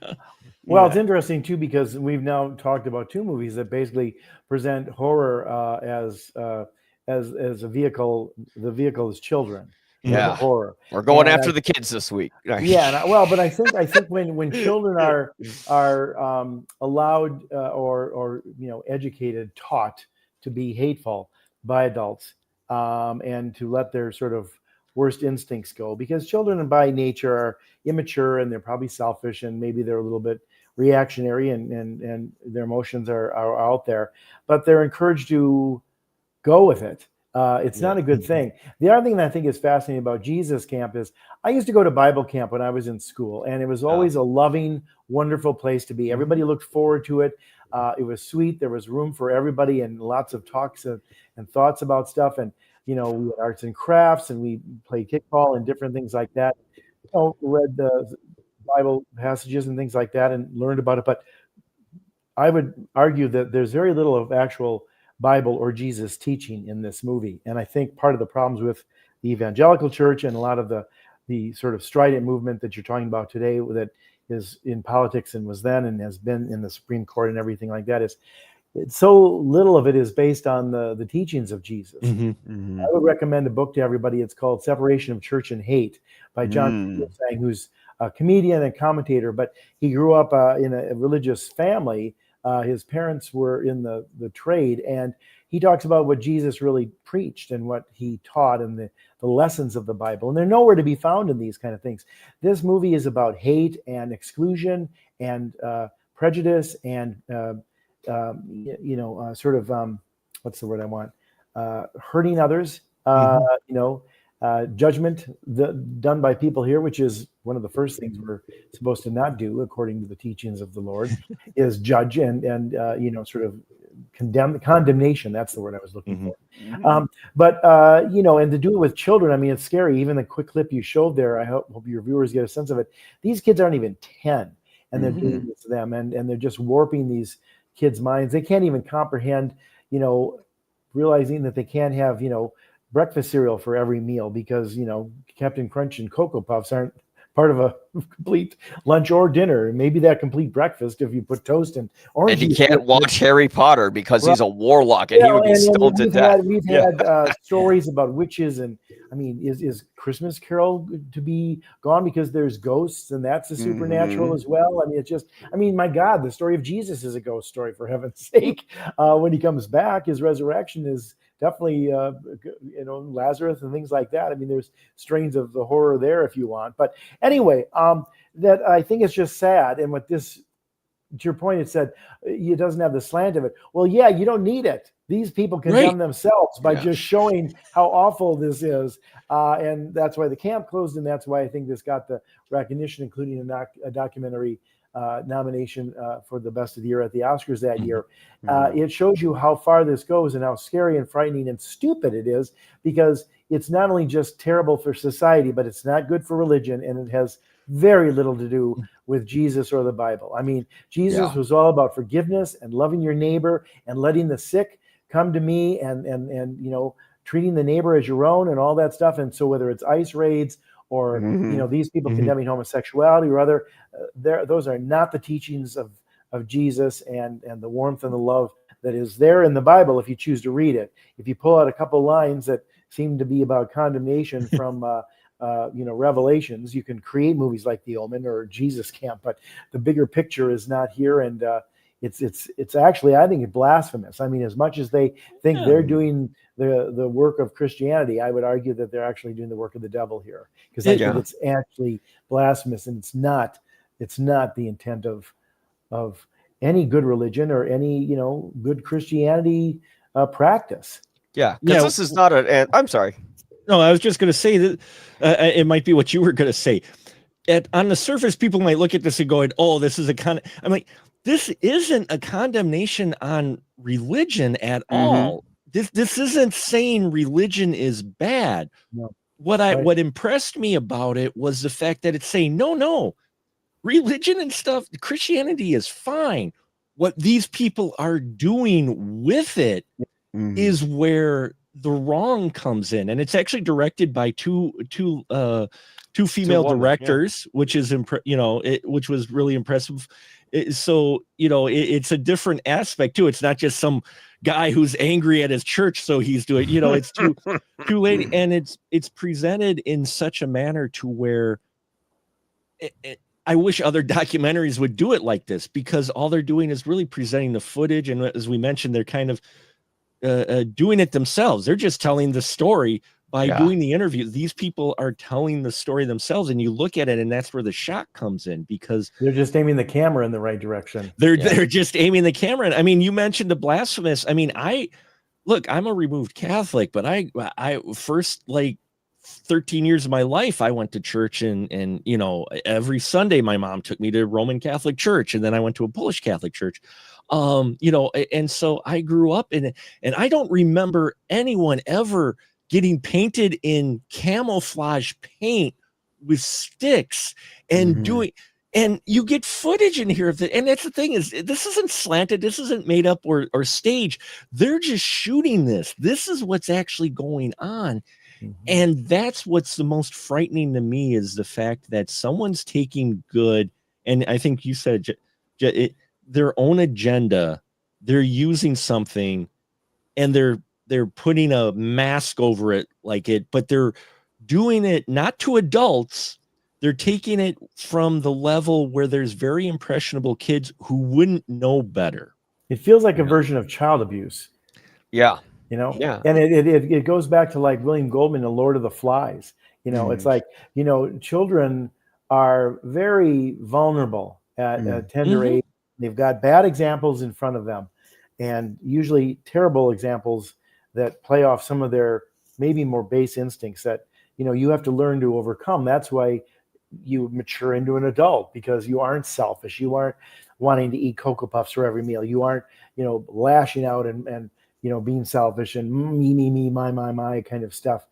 Well, it's interesting too because we've now talked about two movies that basically present horror as a vehicle. The vehicle is children. Yeah, horror. We're going after the kids this week. Yeah, but I think when children are allowed or educated, taught to be hateful by adults, and to let their sort of worst instincts go, because children by nature are immature and they're probably selfish and maybe they're a little bit reactionary and their emotions are out there, but they're encouraged to go with it. It's not a good thing. The other thing that I think is fascinating about Jesus camp is I used to go to Bible camp when I was in school, and it was always a loving, wonderful place to be. Everybody looked forward to it. It was sweet. There was room for everybody and lots of talks and thoughts about stuff. And, we had arts and crafts and we played kickball and different things like that. Read the Bible passages and things like that and learned about it. But I would argue that there's very little of actual Bible or Jesus teaching in this movie. And I think part of the problems with the evangelical church and a lot of the sort of strident movement that you're talking about today that is in politics and was then and has been in the Supreme Court and everything like that is so little of it is based on the teachings of Jesus. I would recommend a book to everybody. It's called Separation of Church and Hate by John Sang, who's a comedian and commentator, but he grew up in a religious family. His parents were in the trade, and he talks about what Jesus really preached and what he taught and the lessons of the Bible. And they're nowhere to be found in these kind of things. This movie is about hate and exclusion and prejudice and, sort of, what's the word I want? Hurting others, judgment done by people here, which is one of the first things we're supposed to not do, according to the teachings of the Lord, is judge and sort of condemnation. That's the word I was looking for. And to do it with children, I mean, it's scary. Even the quick clip you showed there, I hope your viewers get a sense of it. These kids aren't even 10, and they're doing this to them, and they're just warping these kids' minds. They can't even comprehend, realizing that they can't have, breakfast cereal for every meal because, Captain Crunch and Cocoa Puffs aren't part of a complete lunch or dinner. Maybe that complete breakfast if you put toast and orange juice. And you can't watch Harry Potter because he's a warlock and he would be stoned to death. We've had stories about witches, and I mean, is Christmas Carol to be gone because there's ghosts, and that's a supernatural as well? I mean, it's just, my God, the story of Jesus is a ghost story, for heaven's sake. When he comes back, his resurrection is definitely, Lazarus and things like that. I mean, there's strains of the horror there if you want. But anyway, that I think it's just sad. And with this, to your point, it said it doesn't have the slant of it. Well, yeah, you don't need it. These people condemn themselves by just showing how awful this is. And that's why the camp closed. And that's why I think this got the recognition, including a documentary nomination for the best of the year at the Oscars that year. It shows you how far this goes and how scary and frightening and stupid it is, because it's not only just terrible for society, but it's not good for religion, and it has very little to do with Jesus or the Bible. I mean, Jesus was all about forgiveness and loving your neighbor and letting the sick come to me and treating the neighbor as your own and all that stuff. And so whether it's ICE raids or these people condemning homosexuality or other, those are not the teachings of Jesus and the warmth and the love that is there in the Bible if you choose to read it. If you pull out a couple lines that seem to be about condemnation from Revelations, you can create movies like The Omen or Jesus Camp, but the bigger picture is not here. And it's actually, I think, blasphemous. I mean, as much as they think they're doing the work of Christianity, I would argue that they're actually doing the work of the devil here, because I think it's actually blasphemous, and it's not the intent of any good religion or any good Christianity practice. Yeah, because this is not I'm sorry. No, I was just going to say that it might be what you were going to say. On the surface, people might look at this and go, "Oh, this is I'm like, this isn't a condemnation on religion at all. This isn't saying religion is bad. No. What impressed me about it was the fact that it's saying, no, religion and stuff, Christianity is fine. What these people are doing with it is where the wrong comes in, and it's actually directed by two female directors, which is which was really impressive. So it's a different aspect too. It's not just some guy who's angry at his church, so he's doing it's too late, and it's presented in such a manner to where I wish other documentaries would do it like this, because all they're doing is really presenting the footage, and as we mentioned, they're kind of doing it themselves. They're just telling the story by doing the interview. These people are telling the story themselves, and you look at it, and that's where the shock comes in, because they're just aiming the camera in the right direction. They're just aiming the camera. And I mean, you mentioned the blasphemous. I mean, I'm a removed Catholic, but I first, like, 13 years of my life, I went to church, and every Sunday my mom took me to Roman Catholic church, and then I went to a Polish Catholic church. And so I grew up in it, and I don't remember anyone ever getting painted in camouflage paint with sticks and and you get footage in here of it. And that's the thing, is this isn't slanted. This isn't made up or staged. They're just shooting this. This is what's actually going on. And that's what's the most frightening to me, is the fact that someone's taking good, and I think you said their own agenda. They're using something, and they're putting a mask over it, but they're doing it not to adults. They're taking it from the level where there's very impressionable kids who wouldn't know better. It feels like a version of child abuse. Yeah. And it goes back to, like, William Goldman, The Lord of the Flies. It's like, children are very vulnerable at a tender age. They've got bad examples in front of them, and usually terrible examples that play off some of their maybe more base instincts that, you have to learn to overcome. That's why you mature into an adult, because you aren't selfish. You aren't wanting to eat Cocoa Puffs for every meal. You aren't, lashing out and being selfish and me, my kind of stuff,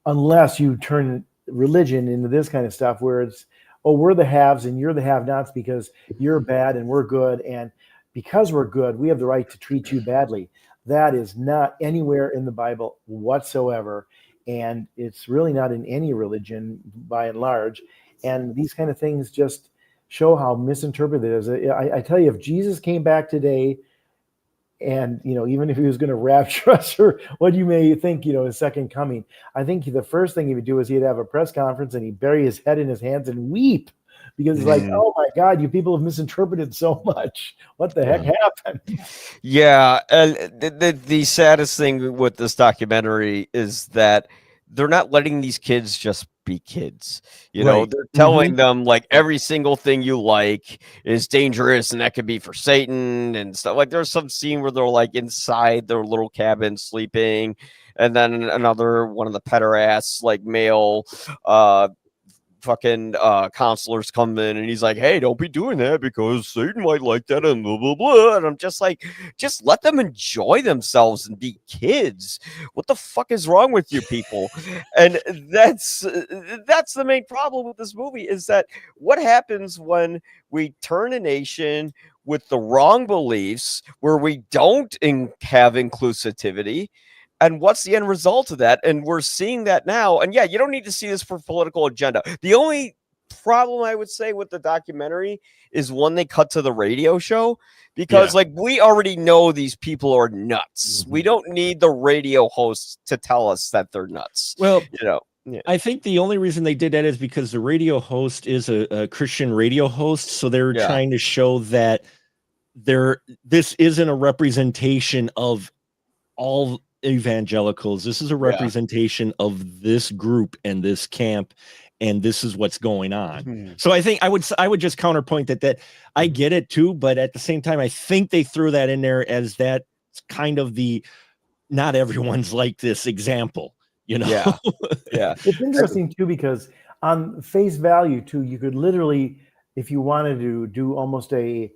unless you turn religion into this kind of stuff where it's, oh, we're the haves and you're the have-nots because you're bad and we're good. And because we're good, we have the right to treat you badly. That is not anywhere in the Bible whatsoever. And it's really not in any religion by and large. And these kind of things just show how misinterpreted it is. I tell you, if Jesus came back today, and, even if he was going to rapture us, or what you may think, his second coming, I think the first thing he would do is he'd have a press conference and he'd bury his head in his hands and weep, because it's like, oh my God, you people have misinterpreted so much. What the heck happened? Yeah. The saddest thing with this documentary is that they're not letting these kids just be kids. They're telling them, like, every single thing you like is dangerous, and that could be for Satan and stuff. Like, there's some scene where they're, like, inside their little cabin sleeping, and then another one of the pederast, like, male fucking counselors come in, and he's like, hey, don't be doing that because Satan might like that, and blah blah blah. And I'm just like, just let them enjoy themselves and be kids. What the fuck is wrong with you people? And that's the main problem with this movie, is that what happens when we turn a nation with the wrong beliefs, where we don't have inclusivity. And what's the end result of that? And we're seeing that now. And yeah, you don't need to see this for political agenda. The only problem I would say with the documentary is when they cut to the radio show, because like, we already know these people are nuts. We don't need the radio hosts to tell us that they're nuts. Well, I think the only reason they did that is because the radio host is a Christian radio host. So they were trying to show that this isn't a representation of all evangelicals. This is a representation of this group and this camp, and this is what's going on. So I think I would just counterpoint that I get it too, but at the same time, I think they threw that in there as that kind of the not everyone's like this example, you know. Yeah. It's interesting too, because on face value too, you could literally, if you wanted to do almost a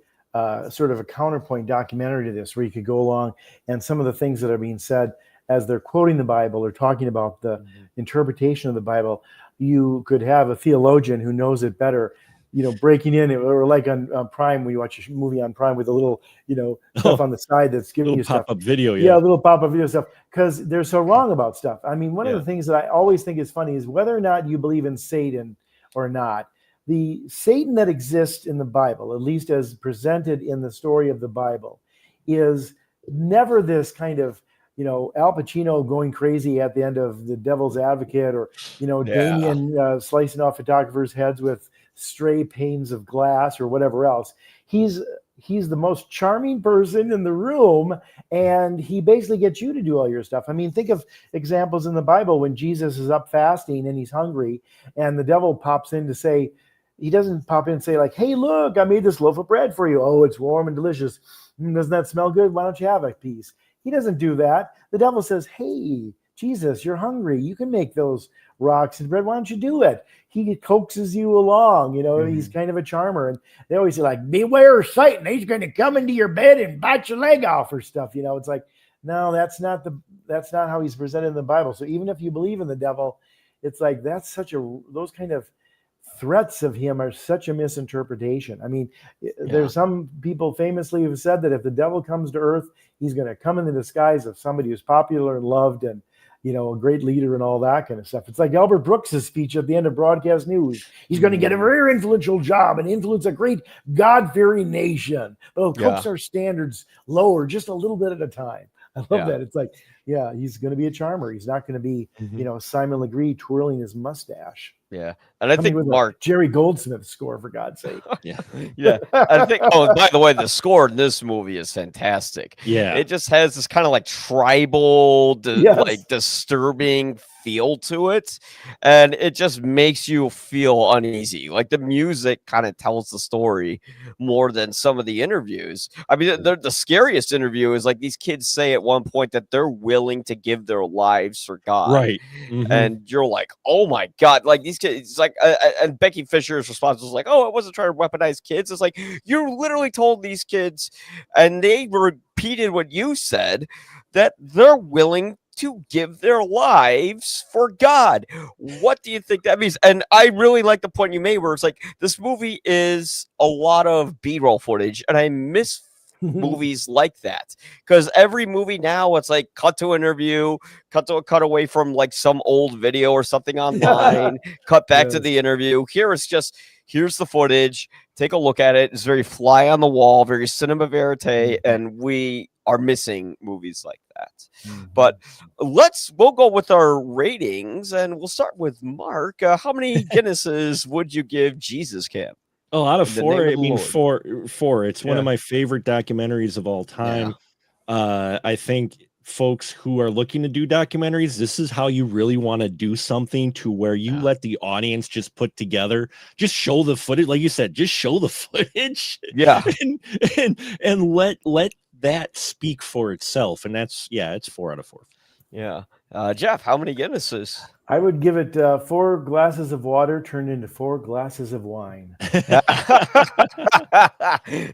sort of a counterpoint documentary to this, where you could go along and some of the things that are being said as they're quoting the Bible or talking about the interpretation of the Bible, you could have a theologian who knows it better, you know, breaking in, or like on Prime, when you watch a movie on Prime with a little, you know, stuff on the side that's giving you stuff. Pop-up video, a little pop-up video stuff, because they're so wrong about stuff. I mean, one of the things that I always think is funny is whether or not you believe in Satan or not, the Satan that exists in the Bible, at least as presented in the story of the Bible, is never this kind of, you know, Al Pacino going crazy at the end of The Devil's Advocate, or, you know, Damien slicing off photographers' heads with stray panes of glass or whatever else. He's the most charming person in the room, and he basically gets you to do all your stuff. I mean, think of examples in the Bible when Jesus is up fasting and he's hungry, and the devil pops in to say, he doesn't pop in and say like, hey, look, I made this loaf of bread for you. Oh, it's warm and delicious. Doesn't that smell good? Why don't you have a piece? He doesn't do that. The devil says, hey, Jesus, you're hungry. You can make those rocks and bread. Why don't you do it? He coaxes you along. You know, he's kind of a charmer. And they always say like, beware of Satan. He's going to come into your bed and bite your leg off or stuff. You know, it's like, no, that's not how he's presented in the Bible. So even if you believe in the devil, it's like, those kind of threats of him are such a misinterpretation. I mean, there's some people famously have said that if the devil comes to earth, he's going to come in the disguise of somebody who's popular and loved and, you know, a great leader and all that kind of stuff. It's like Albert Brooks's speech at the end of Broadcast News. He's going to get a very influential job and influence a great God-fearing nation, but he'll coax our standards lower just a little bit at a time. I love that. It's like, he's going to be a charmer. He's not going to be, you know, Simon Legree twirling his mustache. Yeah. And I think Mark Jerry Goldsmith score, for God's sake. I think, oh, by the way, the score in this movie is fantastic. Yeah. It just has this kind of like tribal, like disturbing feel to it. And it just makes you feel uneasy. Like the music kind of tells the story more than some of the interviews. I mean, the scariest interview is like these kids say at one point that they're willing to give their lives for God. Right. And you're like, oh my God, like these kids, it's like, and Becky Fisher's response was like, oh, I wasn't trying to weaponize kids. It's like, you literally told these kids, and they repeated what you said, that they're willing to give their lives for God. What do you think that means? And I really like the point you made where it's like, this movie is a lot of B-roll footage, and I miss movies like that, because every movie now it's like cut to an interview, cut away from like some old video or something online, cut back to the interview. Here it's just, here's the footage, take a look at it. It's very fly on the wall, very cinema verite, and we are missing movies like that. But we'll go with our ratings, and we'll start with Mark. How many Guinnesses would you give Jesus Camp? Oh, out of 4, I mean, four. It's one of my favorite documentaries of all time. I think folks who are looking to do documentaries, this is how you really want to do something, to where you let the audience just put together, just show the footage. Like you said, just show the footage. Yeah. and let that speak for itself. And that's, it's 4 out of 4. Yeah. Jeff, how many Guinnesses? I would give it 4 glasses of water turned into 4 glasses of wine.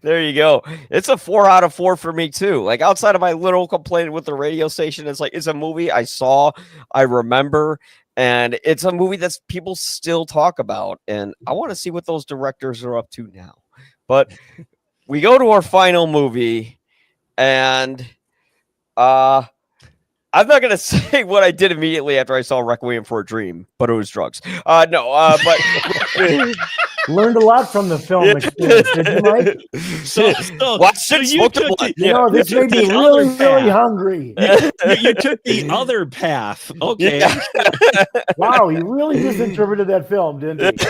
There you go. It's a 4 out of 4 for me too. Like, outside of my little complaint with the radio station, it's like, it's a movie I saw, I remember, and it's a movie that people still talk about. And I want to see what those directors are up to now. But we go to our final movie, and I'm not gonna say what I did immediately after I saw Requiem for a Dream, but it was drugs. But learned a lot from the film experience, did you, Mike? This made me really, really hungry. You took the other path. Okay. Wow, he really misinterpreted that film, didn't he?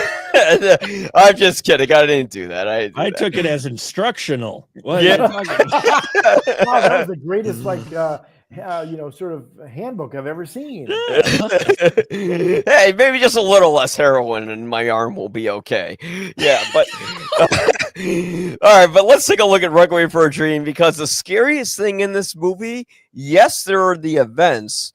I'm just kidding. I didn't do that. I took it as instructional. What Yeah. are you talking about? Wow, that was the greatest, like, sort of handbook I've ever seen. Hey, maybe just a little less heroin and my arm will be okay. Yeah, but all right, but let's take a look at Requiem for a Dream, because the scariest thing in this movie, yes, there are the events,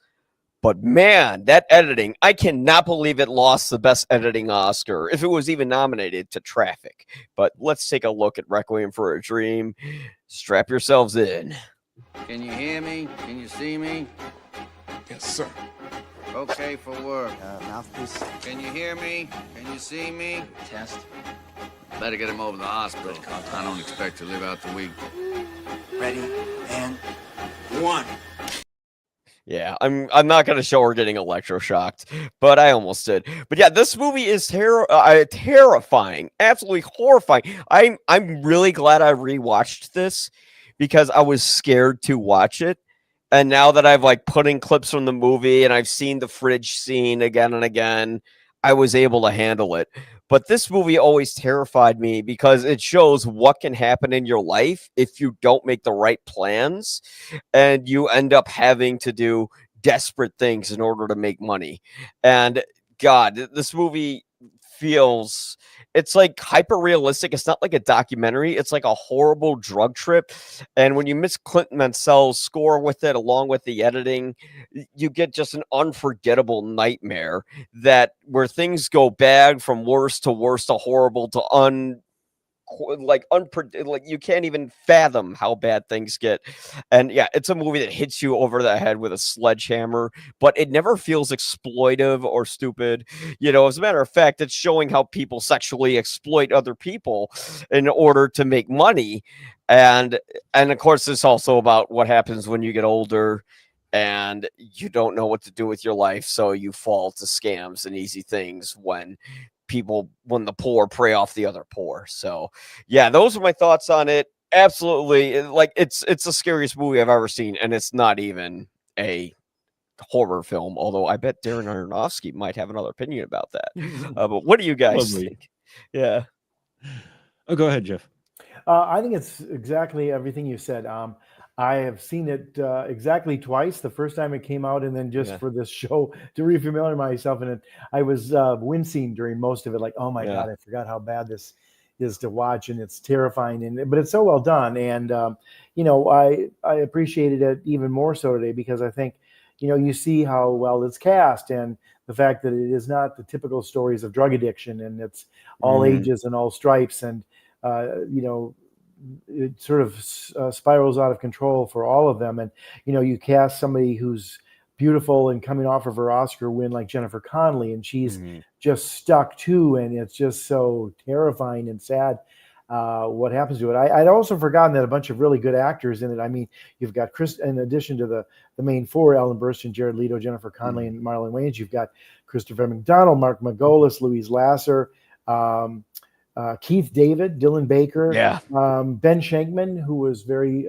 but man, that editing, I cannot believe it lost the best editing Oscar, if it was even nominated, to Traffic. But let's take a look at Requiem for a Dream. Strap yourselves in. Can you hear me? Can you see me? Yes, sir. Okay for work. Mouthpiece. Can you hear me? Can you see me? Test. Better get him over to the hospital. I don't expect to live out the week. Ready, and one. Yeah, I'm not gonna show her getting electroshocked, but I almost did. But yeah, this movie is terrifying, absolutely horrifying. I'm really glad I rewatched this, because I was scared to watch it, and now that I've like put in clips from the movie and I've seen the fridge scene again and again, I was able to handle it. But this movie always terrified me because it shows what can happen in your life if you don't make the right plans, and you end up having to do desperate things in order to make money. And God, this movie feels, it's like hyper realistic. It's not like a documentary. It's like a horrible drug trip. And when you mix Clint Mansell's score with it, along with the editing, you get just an unforgettable nightmare that where things go bad from worst to worst to horrible to like you can't even fathom how bad things get. And yeah, it's a movie that hits you over the head with a sledgehammer, but it never feels exploitive or stupid. As a matter of fact, it's showing how people sexually exploit other people in order to make money. And of course, it's also about what happens when you get older and you don't know what to do with your life, so you fall to scams and easy things when the poor prey off the other poor. So yeah, those are my thoughts on it. Absolutely, like it's the scariest movie I've ever seen, and it's not even a horror film, although I bet Darren Aronofsky might have another opinion about that. But what do you guys think? Yeah. Oh, go ahead, Jeff. I think it's exactly everything you said. I have seen it exactly twice. The first time it came out, and then just for this show to refamiliarize myself in it. I was wincing during most of it, like, oh my God, I forgot how bad this is to watch, and it's terrifying. But it's so well done, and I appreciated it even more so today, because I think you see how well it's cast, and the fact that it is not the typical stories of drug addiction, and it's all ages and all stripes, and it sort of spirals out of control for all of them. And you cast somebody who's beautiful and coming off of her Oscar win, like Jennifer Connelly, and she's just stuck too, and it's just so terrifying and sad what happens to it. I'd also forgotten that a bunch of really good actors in it. I mean, you've got Chris, in addition to the main four, Ellen Burstyn, Jared Leto, Jennifer Connelly, and Marlon Wayans, you've got Christopher McDonald, Mark Margolis, Louise Lasser, Keith David, Dylan Baker, Ben Shankman, who was very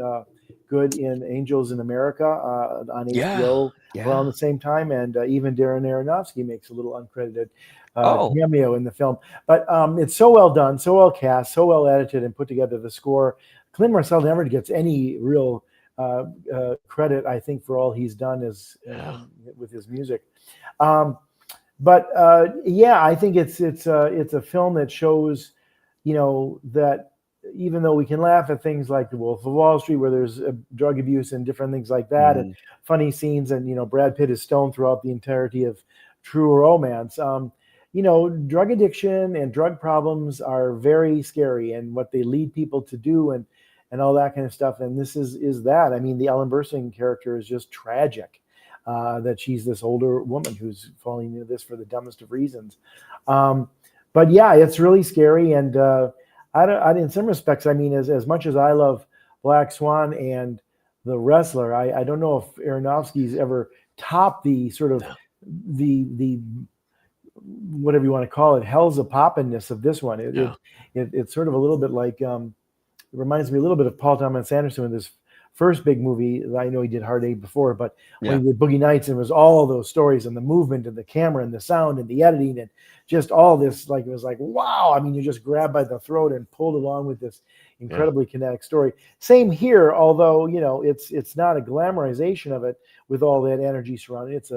good in Angels in America on HBO around the same time, and even Darren Aronofsky makes a little uncredited cameo in the film. But it's so well done, so well cast, so well edited and put together. The score, Clint Mansell never gets any real credit, I think, for all he's done with his music. But I think it's a film that shows, that even though we can laugh at things like The Wolf of Wall Street, where there's drug abuse and different things like that, and funny scenes, and Brad Pitt is stoned throughout the entirety of True Romance. Drug addiction and drug problems are very scary, and what they lead people to do, and all that kind of stuff. And this is that. I mean, the Ellen Burstyn character is just tragic. That she's this older woman who's falling into this for the dumbest of reasons. But yeah, it's really scary. And in some respects, I mean, as much as I love Black Swan and The Wrestler, I don't know if Aronofsky's ever topped the sort of the whatever you want to call it, hell's a poppiness of this one. It's sort of a little bit like, it reminds me a little bit of Paul Thomas Anderson with his first big movie. I know he did Hard Eight before, but Yeah. when he did Boogie Nights, it was all those stories and the movement and the camera and the sound and the editing and just all this. Like, it was like, wow. I mean, you're just grabbed by the throat and pulled along with this incredibly kinetic story. Same here, although, you know, it's not a glamorization of it with all that energy surrounding it.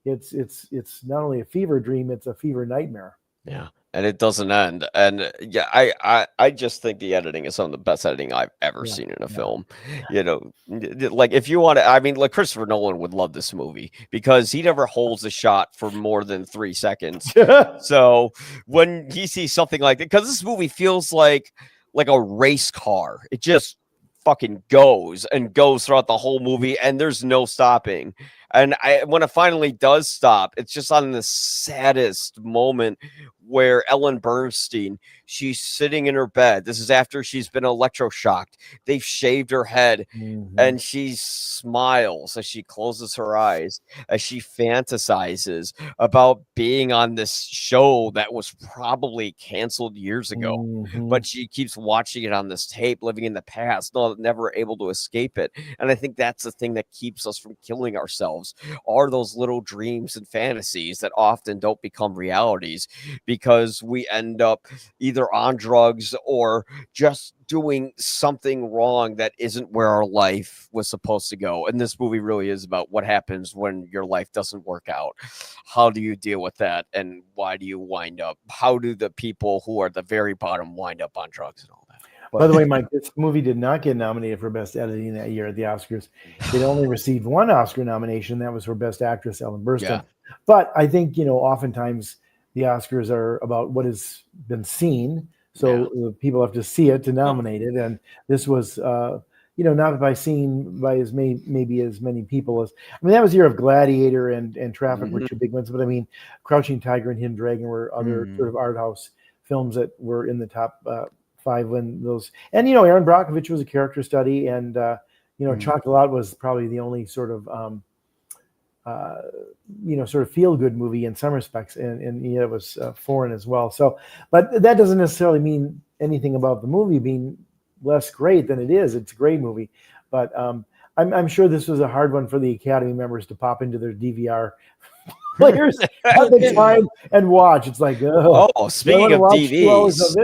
It's not only a fever dream, it's a fever nightmare. Yeah, and it doesn't end. And yeah, I just think the editing is some of the best editing I've ever seen in a film. You know, like if you want to, I mean, like Christopher Nolan would love this movie because he never holds a shot for more than 3 seconds. So when he sees something like that, because this movie feels like a race car, it just fucking goes and goes throughout the whole movie, and there's no stopping. And when it finally does stop, it's just on the saddest moment where Ellen Bernstein, she's sitting in her bed. This is after she's been electroshocked. They've shaved her head, and she smiles as she closes her eyes, as she fantasizes about being on this show that was probably canceled years ago. But she keeps watching it on this tape, living in the past, never able to escape it. And I think that's the thing that keeps us from killing ourselves, are those little dreams and fantasies that often don't become realities because we end up either on drugs or just doing something wrong that isn't where our life was supposed to go. And this movie really is about what happens when your life doesn't work out. How do you deal with that? And why do you wind up? How do the people who are at the very bottom wind up on drugs and all that? By the way, Mike, this movie did not get nominated for Best Editing that year at the Oscars. It only received one Oscar nomination. That was for Best Actress, Ellen Burstyn. Yeah. But I think, you know, oftentimes the Oscars are about what has been seen. So people have to see it to nominate it. And this was, you know, not by seen by maybe as many people as, I mean, that was the year of Gladiator and Traffic were two big ones. But I mean, Crouching Tiger and Hidden Dragon were other sort of art house films that were in the top 5 when those, and, you know, Aaron Brockovich was a character study, and, you know, Chocolat was probably the only sort of, you know, sort of feel good movie in some respects. And you know, it was foreign as well. So, but that doesn't necessarily mean anything about the movie being less great than it is. It's a great movie, but I'm sure this was a hard one for the Academy members to pop into their DVR players at the time and watch. It's like, speaking of DVDs,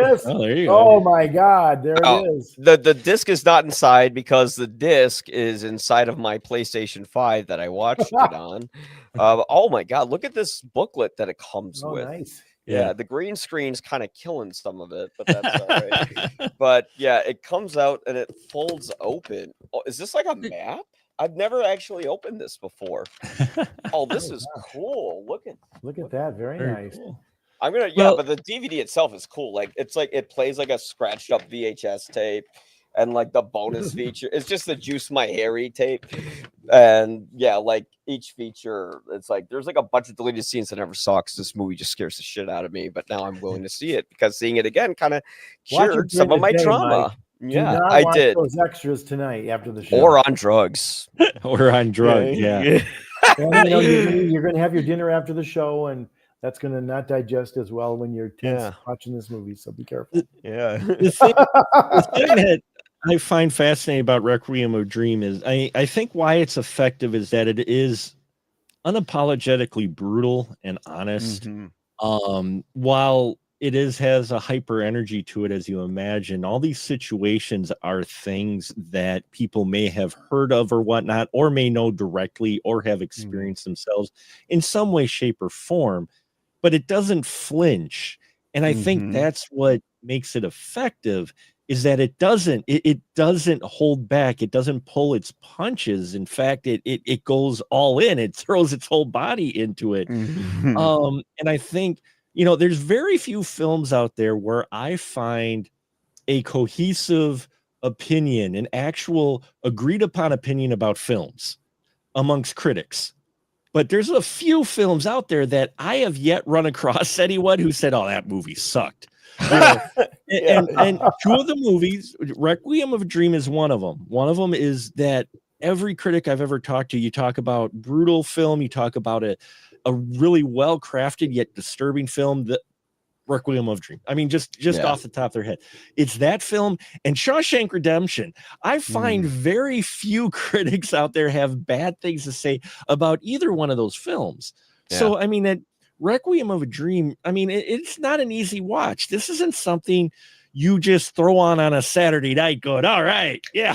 there you go. Oh my God, there it is. The disc is not inside because the disc is inside of my PlayStation 5 that I watched it on. Oh my God, look at this booklet that it comes with. Nice. Yeah, the green screen's kind of killing some of it, but that's all right. But yeah, it comes out and it folds open. Oh, is this like a map? I've never actually opened this before. Oh, this is cool. Look at that. Very nice. Cool. I'm gonna but the DVD itself is cool. Like it's like it plays like a scratched up VHS tape, and like the bonus feature, it's just the Juice My Harry tape. And yeah, like each feature, it's like there's like a bunch of deleted scenes I never saw because this movie just scares the shit out of me. But now I'm willing to see it because seeing it again kind of cured some of my trauma. Mike. Yeah, I did. Those extras tonight after the show, or on drugs, or on drugs. Yeah. And, you know, you're going to have your dinner after the show, and that's going to not digest as well when you're tense watching this movie. So be careful. Yeah. The thing that I find fascinating about Requiem of a Dream is I think why it's effective is that it is unapologetically brutal and honest. While it has a hyper energy to it, as you imagine. All these situations are things that people may have heard of or whatnot, or may know directly or have experienced themselves in some way, shape, or form, but it doesn't flinch. And I think that's what makes it effective, is that it doesn't hold back. It doesn't pull its punches. In fact, it goes all in. It throws its whole body into it. And I think, you know, there's very few films out there where I find a cohesive opinion, an actual agreed upon opinion about films amongst critics. But there's a few films out there that I have yet run across anyone who said, "Oh, that movie sucked." You know? And two of the movies, Requiem of a Dream is one of them. One of them is that every critic I've ever talked to, you talk about brutal film, you talk about a really well-crafted yet disturbing film. Requiem of a Dream. I mean, just Yeah. off the top of their head. It's that film and Shawshank Redemption. I find very few critics out there have bad things to say about either one of those films. So, I mean, that Requiem of a Dream, I mean, it's not an easy watch. This isn't something you just throw on a Saturday night going, all right, yeah,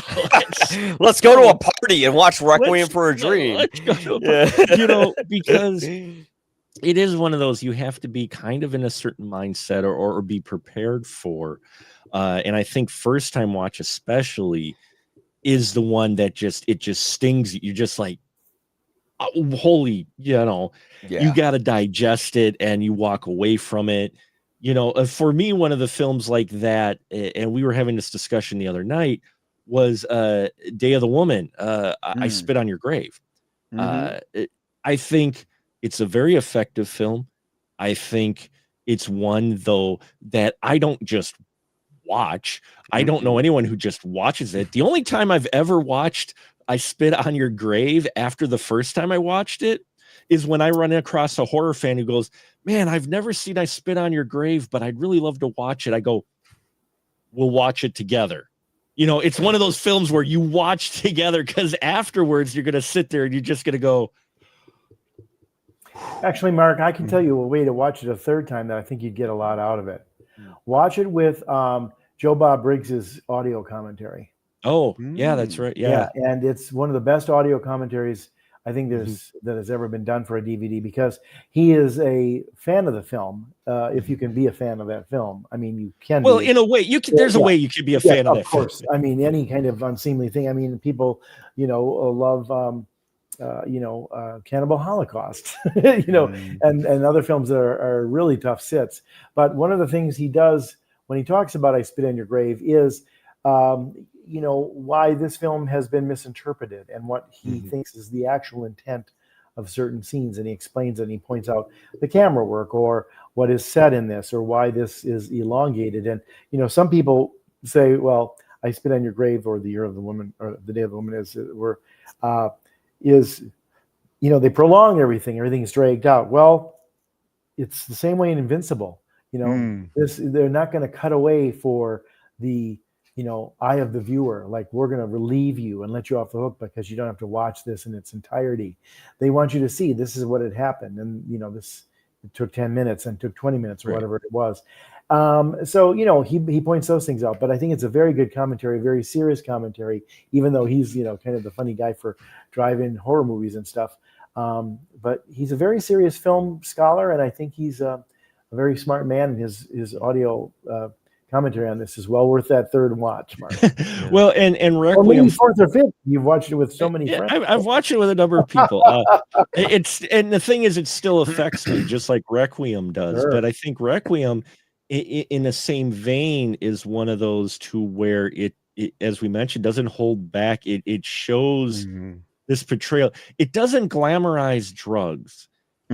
let's go to a party and watch Requiem for a Dream. Let's go to a party. You know, because it is one of those you have to be kind of in a certain mindset or be prepared for. And I think first time watch especially is the one that just stings you. You're just like, oh, holy, you got to digest it and you walk away from it. You know, for me, one of the films like that, and we were having this discussion the other night, was Day of the Woman. I Spit on Your Grave. I think it's a very effective film. I think it's one, though, that I don't just watch. I don't know anyone who just watches it. The only time I've ever watched I Spit on Your Grave after the first time I watched it is when I run across a horror fan who goes, man, I've never seen I Spit on Your Grave, but I'd really love to watch it. I go, we'll watch it together. You know, it's one of those films where you watch together because afterwards you're going to sit there and you're just going to go. Actually, Mark, I can tell you a way to watch it a third time that I think you'd get a lot out of it. Watch it with Joe Bob Briggs's audio commentary. Oh, yeah, that's right. Yeah. And it's one of the best audio commentaries I think that has ever been done for a DVD, because he is a fan of the film. If you can be a fan of that film, I mean, you can. Well, in a way, you can. There's a way you could be a fan of that. Of course, I mean, any kind of unseemly thing. I mean, people, love, Cannibal Holocaust, and other films that are really tough sits. But one of the things he does when he talks about I Spit on Your Grave is, why this film has been misinterpreted and what he thinks is the actual intent of certain scenes. And he explains it, and he points out the camera work or what is said in this or why this is elongated. And, some people say, well, I Spit on Your Grave or The Year of the Woman or The Day of the Woman they prolong everything. Everything's dragged out. Well, it's the same way in Invincible. They're not going to cut away for the eye of the viewer, like we're going to relieve you and let you off the hook because you don't have to watch this in its entirety. They want you to see this is what had happened, and it took 10 minutes and took 20 minutes or whatever it was. So he points those things out, but I think it's a very good commentary, very serious commentary, even though he's kind of the funny guy for drive-in horror movies and stuff. But he's a very serious film scholar, and I think he's a very smart man, and his audio commentary on this is well worth that third watch, Mark. Well, and Requiem, or maybe fourth or fifth. You've watched it with so many friends. I've watched it with a number of people. And the thing is, it still affects me just like Requiem does. Sure. But I think Requiem, in the same vein, is one of those to where it as we mentioned, doesn't hold back. It shows this portrayal. It doesn't glamorize drugs.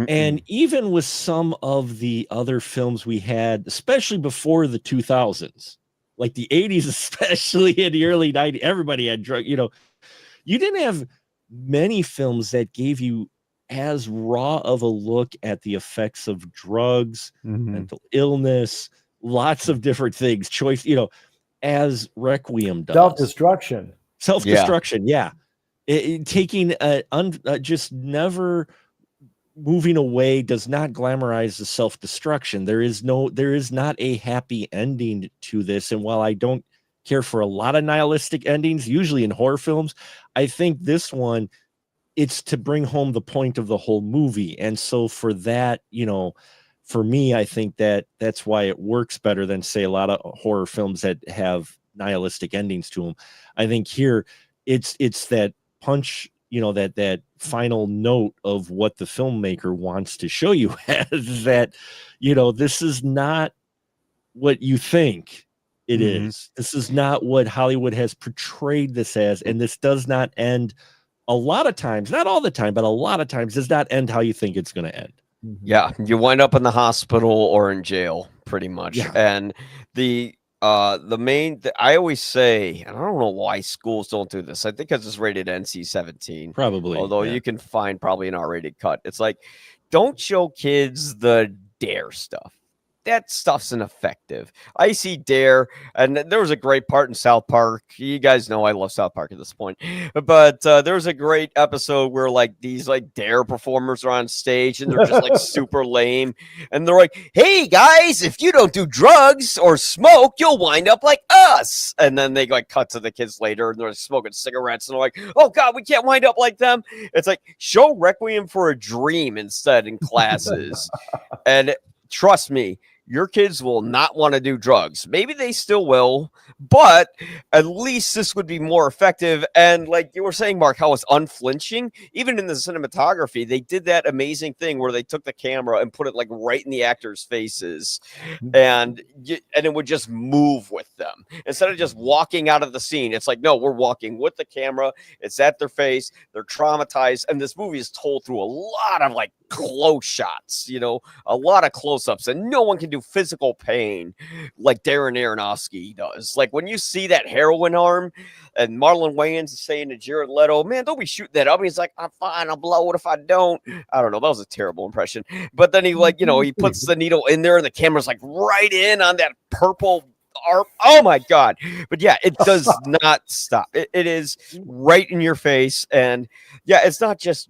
And even with some of the other films we had, especially before the 2000s, like the 80s, especially in the early 90s, everybody had drug. You didn't have many films that gave you as raw of a look at the effects of drugs, mental illness, lots of different things, choice, as Requiem does. Self-destruction. Yeah. Taking just never moving away does not glamorize the self-destruction. There is not a happy ending to this. And while I don't care for a lot of nihilistic endings, usually in horror films, I think this one, it's to bring home the point of the whole movie. And so for that, for me, I think that's why it works better than, say, a lot of horror films that have nihilistic endings to them. I think here it's that punch, that final note of what the filmmaker wants to show you as that, this is not what you think it is. This is not what Hollywood has portrayed this as. And this does not end a lot of times, not all the time, but a lot of times does not end how you think it's going to end. Yeah. You wind up in the hospital or in jail pretty much. Yeah. And I always say, and I don't know why schools don't do this. I think because it's rated NC-17. Probably. Although you can find probably an R-rated cut. It's like, don't show kids the dare stuff. that stuff's ineffective. I see Dare, and there was a great part in South Park. You guys know I love South Park at this point, but there was a great episode where like these like Dare performers are on stage and they're just like super lame, and they're like, "Hey guys, if you don't do drugs or smoke, you'll wind up like us." And then they like cut to the kids later, and they're smoking cigarettes, and they're like, "Oh God, we can't wind up like them." It's like show Requiem for a Dream instead in classes, and trust me, your kids will not want to do drugs. Maybe they still will, but at least this would be more effective. And like you were saying, Mark, how it's unflinching. Even in the cinematography, they did that amazing thing where they took the camera and put it like right in the actors' faces, and it would just move with them instead of just walking out of the scene. It's like, no, we're walking with the camera. It's at their face. They're traumatized, and this movie is told through a lot of like close shots, a lot of close-ups, and no one can do physical pain like Darren Aronofsky does. Like when you see that heroin arm, and Marlon Wayans is saying to Jared Leto, "Man, don't be shooting that up." He's like, "I'm fine, I'll blow it if I don't." I don't know, that was a terrible impression. But then he he puts the needle in there, and the camera's like right in on that purple arm. Oh my God. But yeah, it does not stop. It is right in your face. And yeah, it's not just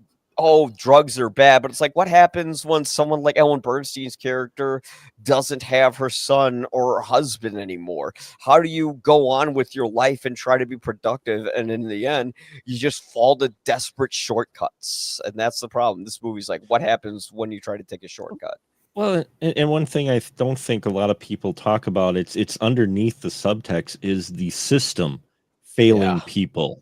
drugs are bad, but it's like, what happens when someone like Ellen Bernstein's character doesn't have her son or her husband anymore? How do you go on with your life and try to be productive? And in the end, you just fall to desperate shortcuts. And that's the problem. This movie's like, what happens when you try to take a shortcut? Well, and one thing I don't think a lot of people talk about, it's underneath the subtext, is the system failing people.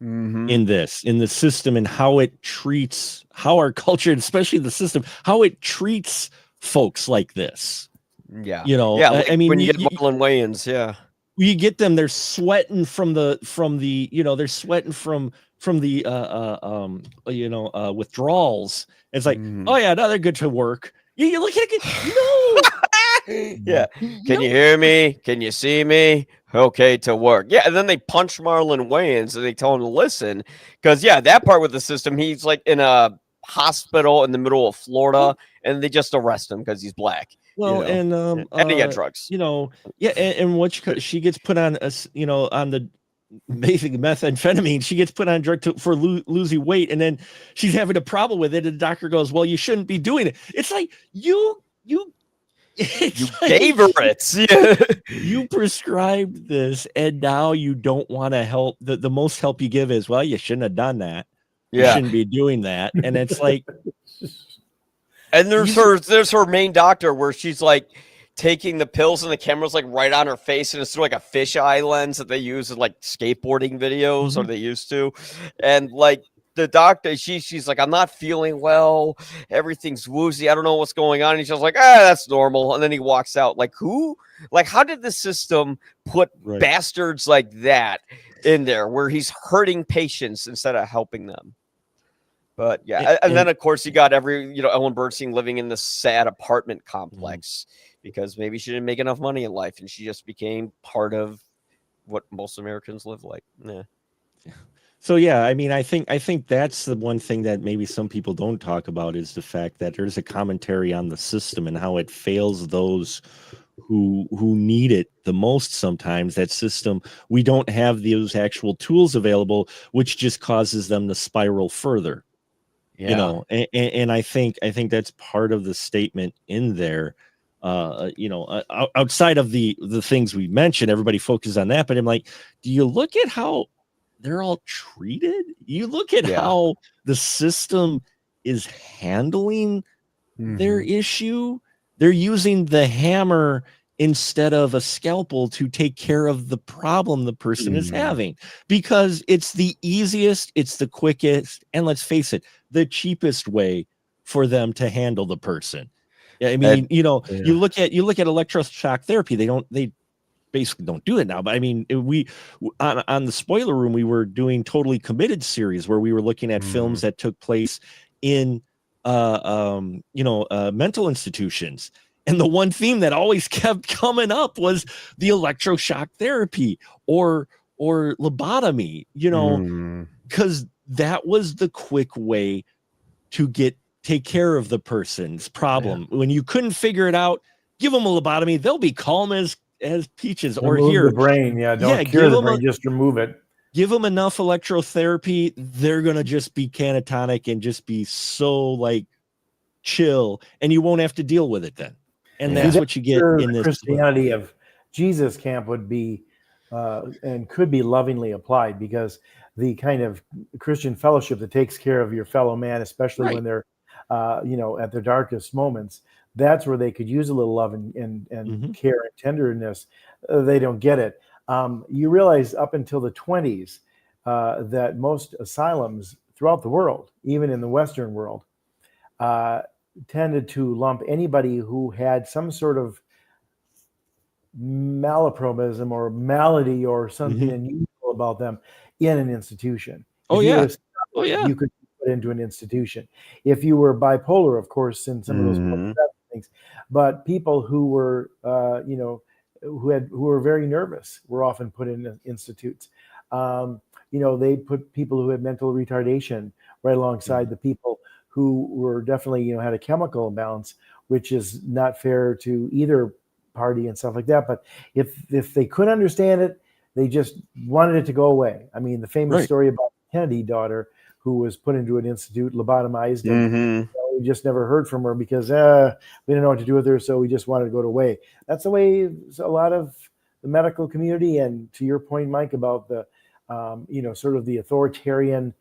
In the system, and how it treats, how our culture, especially the system, how it treats folks like this. Yeah. I mean, when you get Marlon Wayans, you get them, they're sweating from the they're sweating from the withdrawals. It's like, oh yeah, no, they're good to work. You look at it, no. Yeah. Can you hear me? Can you see me? Okay to work. Yeah. And then they punch Marlon Wayans and they tell him to listen. Because, that part with the system, he's like in a hospital in the middle of Florida and they just arrest him because he's black. Well, and he got drugs. And she gets put on on the basic methamphetamine. She gets put on drug for losing weight, and then she's having a problem with it. And the doctor goes, "Well, you shouldn't be doing it." It's like you gave her it. You prescribed this, and now you don't want to help. The most help you give is, well, you shouldn't have done that. You shouldn't be doing that. And it's like, and there's her main doctor where she's like taking the pills and the camera's like right on her face, and it's through like a fisheye lens that they use in like skateboarding videos, or they used to. And like the doctor, she's like, "I'm not feeling well. Everything's woozy. I don't know what's going on." And he's just like, "That's normal." And then he walks out. Like, who? Like, how did the system put bastards like that in there where he's hurting patients instead of helping them? But and then of course you got Ellen Bernstein living in this sad apartment complex because maybe she didn't make enough money in life and she just became part of what most Americans live like. Yeah. So I mean, I think that's the one thing that maybe some people don't talk about, is the fact that there's a commentary on the system and how it fails those who need it the most. Sometimes that system, we don't have those actual tools available, which just causes them to spiral further. And I think that's part of the statement in there. Outside of the things we mentioned, everybody focuses on that, but I'm like, do you look at how they're all treated? You look at how the system is handling their issue. They're using the hammer instead of a scalpel to take care of the problem the person is having, because it's the easiest, it's the quickest, and let's face it, the cheapest way for them to handle the person. I mean, you look at electroshock therapy. They basically don't do it now, but I mean, we on the Spoiler Room, we were doing Totally Committed series where we were looking at films that took place in mental institutions, and the one theme that always kept coming up was the electroshock therapy or lobotomy, because that was the quick way to take care of the person's problem. When you couldn't figure it out, give them a lobotomy. They'll be calm as peaches. Or Remove here, the brain. Yeah, don't cure give the them brain, just remove it. give them enough electrotherapy. They're gonna just be catatonic and just be so like chill, and you won't have to deal with it then. And See, that's what you get where in the this Christianity of Jesus camp would be and could be lovingly applied, because the kind of Christian fellowship that takes care of your fellow man, especially Right. when they're at their darkest moments, that's where they could use a little love and care and tenderness. They don't get it. You realize up until the 20s that most asylums throughout the world, even in the Western world, tended to lump anybody who had some sort of malapropism or malady or something unusual about them in an institution. Oh, If you yeah. were Oh, yeah. you could be put into an institution. If you were bipolar, of course, in some of those things, but people who were who were very nervous were often put in institutes. They put people who had mental retardation right alongside the people who were definitely had a chemical imbalance, which is not fair to either party and stuff like that. But if they couldn't understand it, they just wanted it to go away. I mean, the famous story about the Kennedy daughter who was put into an institute, lobotomized, and we just never heard from her because we didn't know what to do with her, so we just wanted to go away. That's the way a lot of the medical community, and to your point, Mike, about the sort of the authoritarian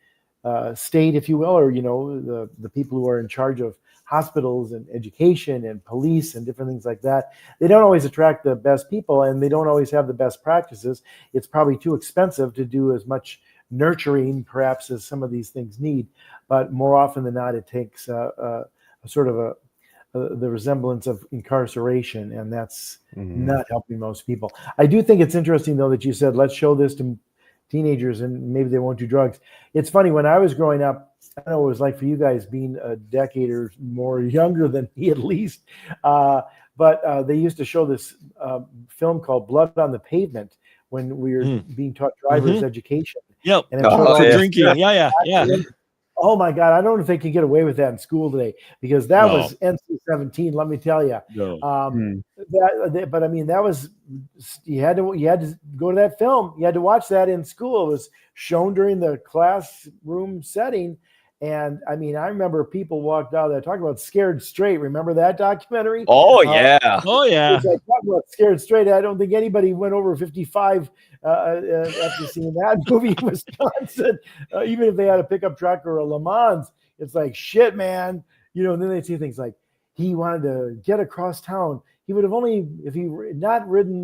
state, if you will, or the people who are in charge of hospitals and education and police and different things like that. They don't always attract the best people, and they don't always have the best practices. It's probably too expensive to do as much nurturing perhaps as some of these things need, but more often than not, it takes a sort of the resemblance of incarceration, and that's not helping most people. I do think it's interesting, though, that you said, let's show this to teenagers and maybe they won't do drugs. It's funny, when I was growing up, I don't know what it was like for you guys being a decade or more younger than me at least, but they used to show this film called Blood on the Pavement when we were being taught driver's education. Yep. And it showed For drinking. Yeah. Oh my God, I don't know if they can get away with that in school today, because that was NC-17. Let me tell you. No. But I mean, that was you had to go to that film. You had to watch that in school. It was shown during the classroom setting, and I mean, I remember people walked out there talking about Scared Straight. Remember that documentary? Oh yeah. Oh yeah. It's like, talking about Scared Straight. I don't think anybody went over 55 after seeing that movie in Wisconsin, even if they had a pickup truck or a Le Mans. It's like, shit, man. And then they see things like, he wanted to get across town. He would have only, if he not run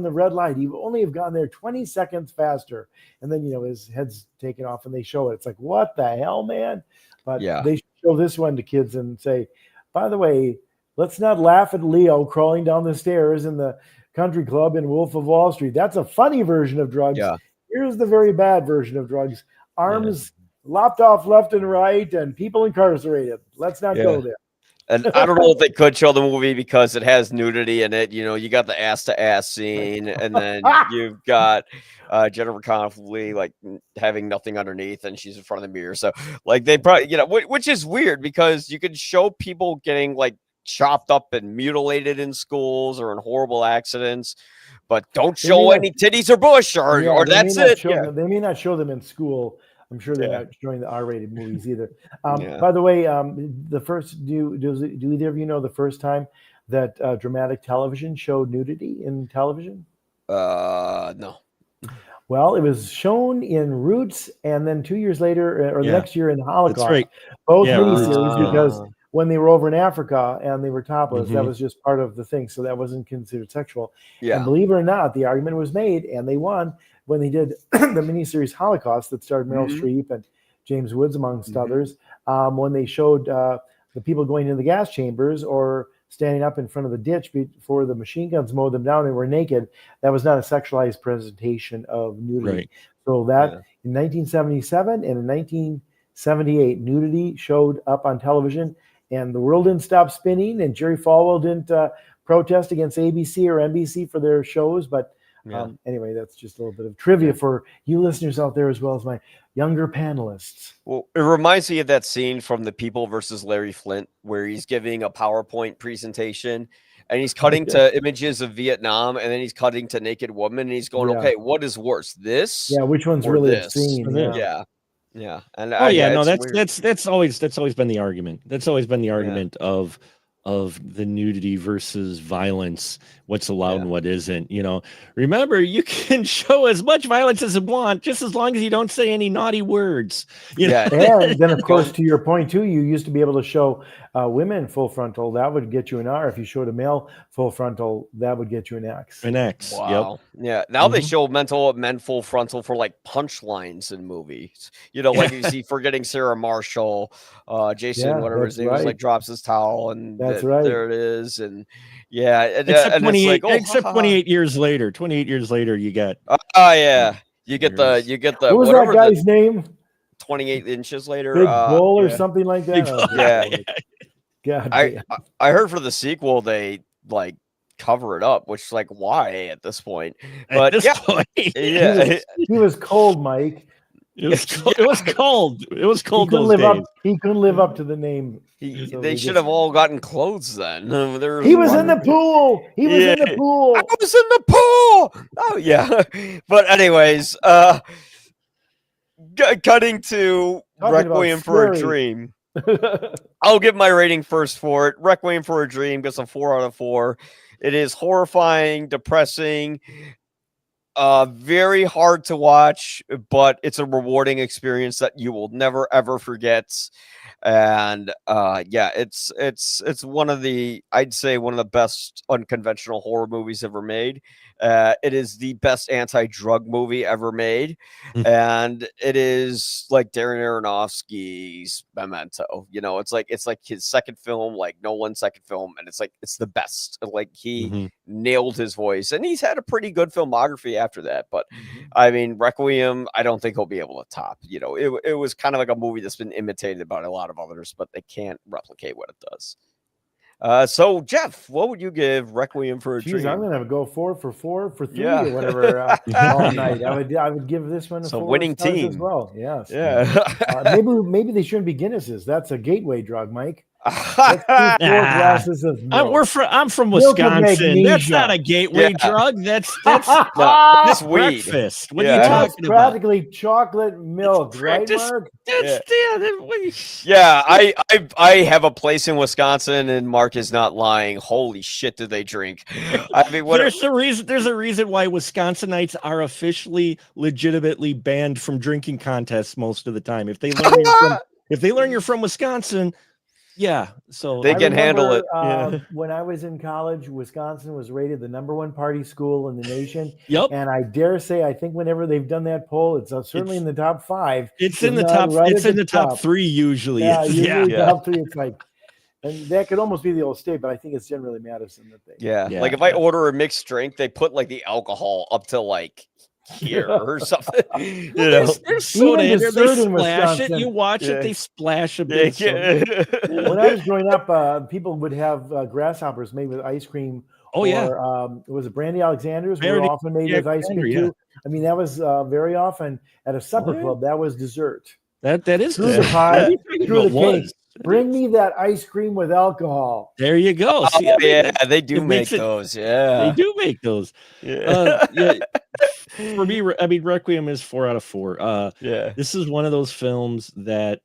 the red light, he would only have gotten there 20 seconds faster. And then, his head's taken off and they show it. It's like, what the hell, man? But they show this one to kids and say, by the way, let's not laugh at Leo crawling down the stairs in the country club in Wolf of Wall Street. That's a funny version of drugs. Yeah. Here's the very bad version of drugs. Arms lopped off left and right and people incarcerated. Let's not go there. And I don't know if they could show the movie because it has nudity in it. You got the ass to ass scene, and then you've got Jennifer Connelly like having nothing underneath, and she's in front of the mirror. So like they probably, which is weird because you could show people getting like chopped up and mutilated in schools or in horrible accidents, but don't show any titties or bush or that's it. They may not show them in school. I'm sure they're not showing the R-rated movies either. By the way, the first do either of you know the first time that dramatic television showed nudity in television? No. Well, it was shown in Roots, and then 2 years later, or the next year in Holocaust. That's right. Both miniseries, because when they were over in Africa and they were topless, that was just part of the thing. So that wasn't considered sexual. Yeah. And believe it or not, the argument was made, and they won when they did the miniseries Holocaust that starred Meryl Streep and James Woods, amongst others. When they showed the people going into the gas chambers or standing up in front of the ditch before the machine guns mowed them down and were naked, that was not a sexualized presentation of nudity. Right. So that in 1977 and in 1978, nudity showed up on television, and the world didn't stop spinning, and Jerry Falwell didn't protest against ABC or NBC for their shows. But anyway, that's just a little bit of trivia for you listeners out there, as well as my younger panelists. Well, it reminds me of that scene from The People versus Larry Flint, where he's giving a PowerPoint presentation and he's cutting to images of Vietnam, and then he's cutting to naked woman, and he's going, Yeah. okay, what is worse, this? Yeah, which one's or really this? obscene? Yeah. Yeah. And Oh yeah, no, it's weird. that's always been the argument. That's always been the argument of the nudity versus violence, what's allowed and what isn't. You know, remember, you can show as much violence as you want, just as long as you don't say any naughty words. You know? And then, of course, to your point too, you used to be able to show women full frontal. That would get you an R. If you showed a male full frontal, that would get you an X. An X. Wow. Yep. Yeah. Now they show men full frontal for like punchlines in movies. You know, like you see Forgetting Sarah Marshall, Jason, whatever his name is, like drops his towel, and there it is. And except 28, like, except 28 years later. 28 years later, you get. You get the. What was that guy's name? 28 inches later, Big Bull or something like that. God, I heard for the sequel they like cover it up, which is like why at this point? But at this point, he was cold, Mike. It was cold. It was cold. He couldn't live up to the name. They should have all gotten clothes then. He was in the pool. He was in the pool. I was in the pool. Oh yeah. But anyways, cutting to Requiem for a Dream. I'll give my rating first for it. Requiem for a Dream gets a 4 out of 4. It is horrifying, depressing, very hard to watch, but it's a rewarding experience that you will never ever forget. And it's one of the, I'd say, one of the best unconventional horror movies ever made. It is the best anti-drug movie ever made, and it is like Darren Aronofsky's Memento. You know, it's like his second film, like Nolan's second film, and it's the best. Like he nailed his voice, and he's had a pretty good filmography after that. But I mean, Requiem, I don't think he'll be able to top. You know, it was kind of like a movie that's been imitated by a lot of others, but they can't replicate what it does. So Jeff, what would you give Requiem for a Dream? I'm gonna go 4 for 4 for 3 or whatever all night. I would give this one a 4 winning team as well. Yes. Yeah. Maybe they shouldn't be Guinnesses. That's a gateway drug, Mike. Let's do 4 glasses of milk. I'm from Wisconsin. That's not a gateway drug. That's weed. Breakfast. What are you talking about? Practically chocolate milk, right, Mark? I have a place in Wisconsin, and Mark is not lying. Holy shit, do they drink? I mean, there's a reason why Wisconsinites are officially, legitimately banned from drinking contests most of the time. If they learn you're from Wisconsin. Yeah, so they can handle it. When I was in college, Wisconsin was rated the #1 party school in the nation. Yep. And I dare say, I think whenever they've done that poll, it's certainly in the top 5. It's in the top. It's in the top 3 usually. Yeah, usually top 3. It's like, and that could almost be the old state, but I think it's generally Madison that they. Yeah. Like if I order a mixed drink, they put like the alcohol up to like here or something. You know, there's soda in there. They splash it. You watch it. They splash a bit. When I was growing up, people would have grasshoppers made with ice cream. Was it Brandy Alexander's? Were often made with ice cream too. I mean, that was very often at a supper club. That was dessert. That is through the pie, through the cake. Bring me that ice cream with alcohol. There you go. See, they do make those. Yeah, they do make those. Yeah. For me, I mean, Requiem is 4 out of 4. This is one of those films that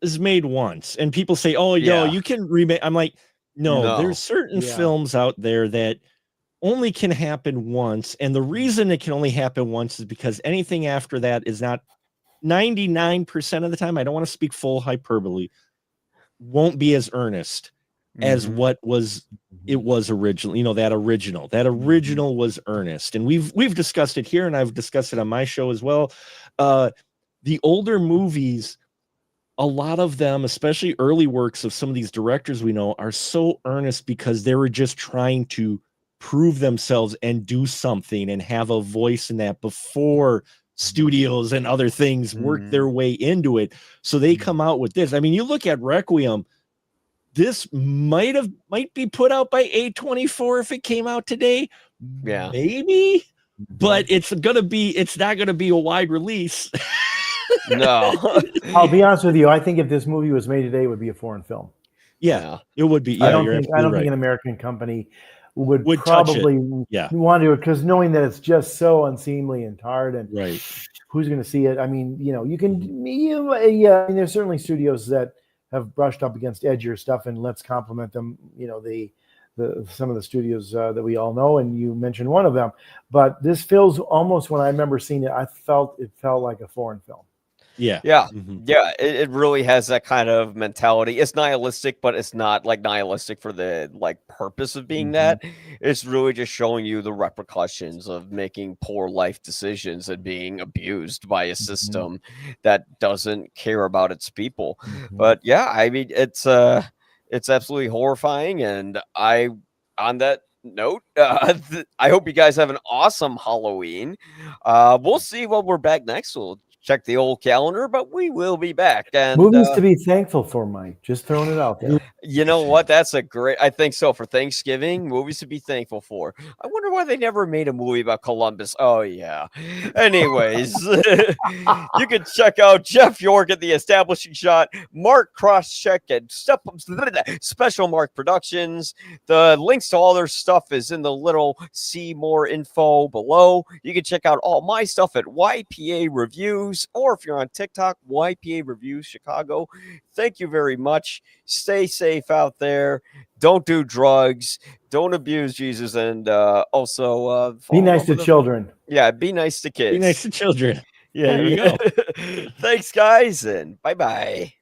is made once, and people say, "Oh, you can remake." I'm like, no. There's certain films out there that only can happen once, and the reason it can only happen once is because anything after that is not 99% of the time. I don't want to speak full hyperbole. Won't be as earnest as what it was originally. You know, that original was earnest, and we've discussed it here, and I've discussed it on my show as well. The older movies, a lot of them, especially early works of some of these directors we know, are so earnest because they were just trying to prove themselves and do something and have a voice in that before studios and other things work their way into it. So they come out with this. I mean, you look at Requiem, this might be put out by A24 if it came out today. Yeah, maybe, but it's not gonna be a wide release. No. I'll be honest with you. I think if this movie was made today, it would be a foreign film. Yeah, it would be. I Yeah, don't you're think absolutely right. an American company would touch it. probably Yeah. want to, because knowing that it's just so unseemly and tarred, and Right. who's going to see it? I mean, you can, yeah. I mean, there's certainly studios that have brushed up against edgier stuff, and let's compliment them. The some of the studios that we all know, and you mentioned one of them. But this feels almost, when I remember seeing it, it felt like a foreign film. Yeah. Yeah. Mhm. Yeah. It really has that kind of mentality. It's nihilistic, but it's not like nihilistic for the purpose of being that. It's really just showing you the repercussions of making poor life decisions and being abused by a system that doesn't care about its people. But yeah, I mean, it's absolutely horrifying. And on that note, I hope you guys have an awesome Halloween. We'll see when we're back next. We'll check the old calendar, but we will be back. And Movies to be thankful for, Mike. Just throwing it out there. you know what? That's I think so. For Thanksgiving, movies to be thankful for. I wonder why they never made a movie about Columbus. Oh, yeah. Anyways, you can check out Jeff York at The Establishing Shot, Mark Crosscheck at Special Mark Productions. The links to all their stuff is in the little see more info below. You can check out all my stuff at YPA Reviews, or if you're on TikTok, YPA Reviews Chicago. Thank you very much. Stay safe out there. Don't do drugs. Don't abuse Jesus. And also Be nice to children. Yeah, be nice to kids. Be nice to children. Yeah, There we go. Thanks, guys, and bye-bye.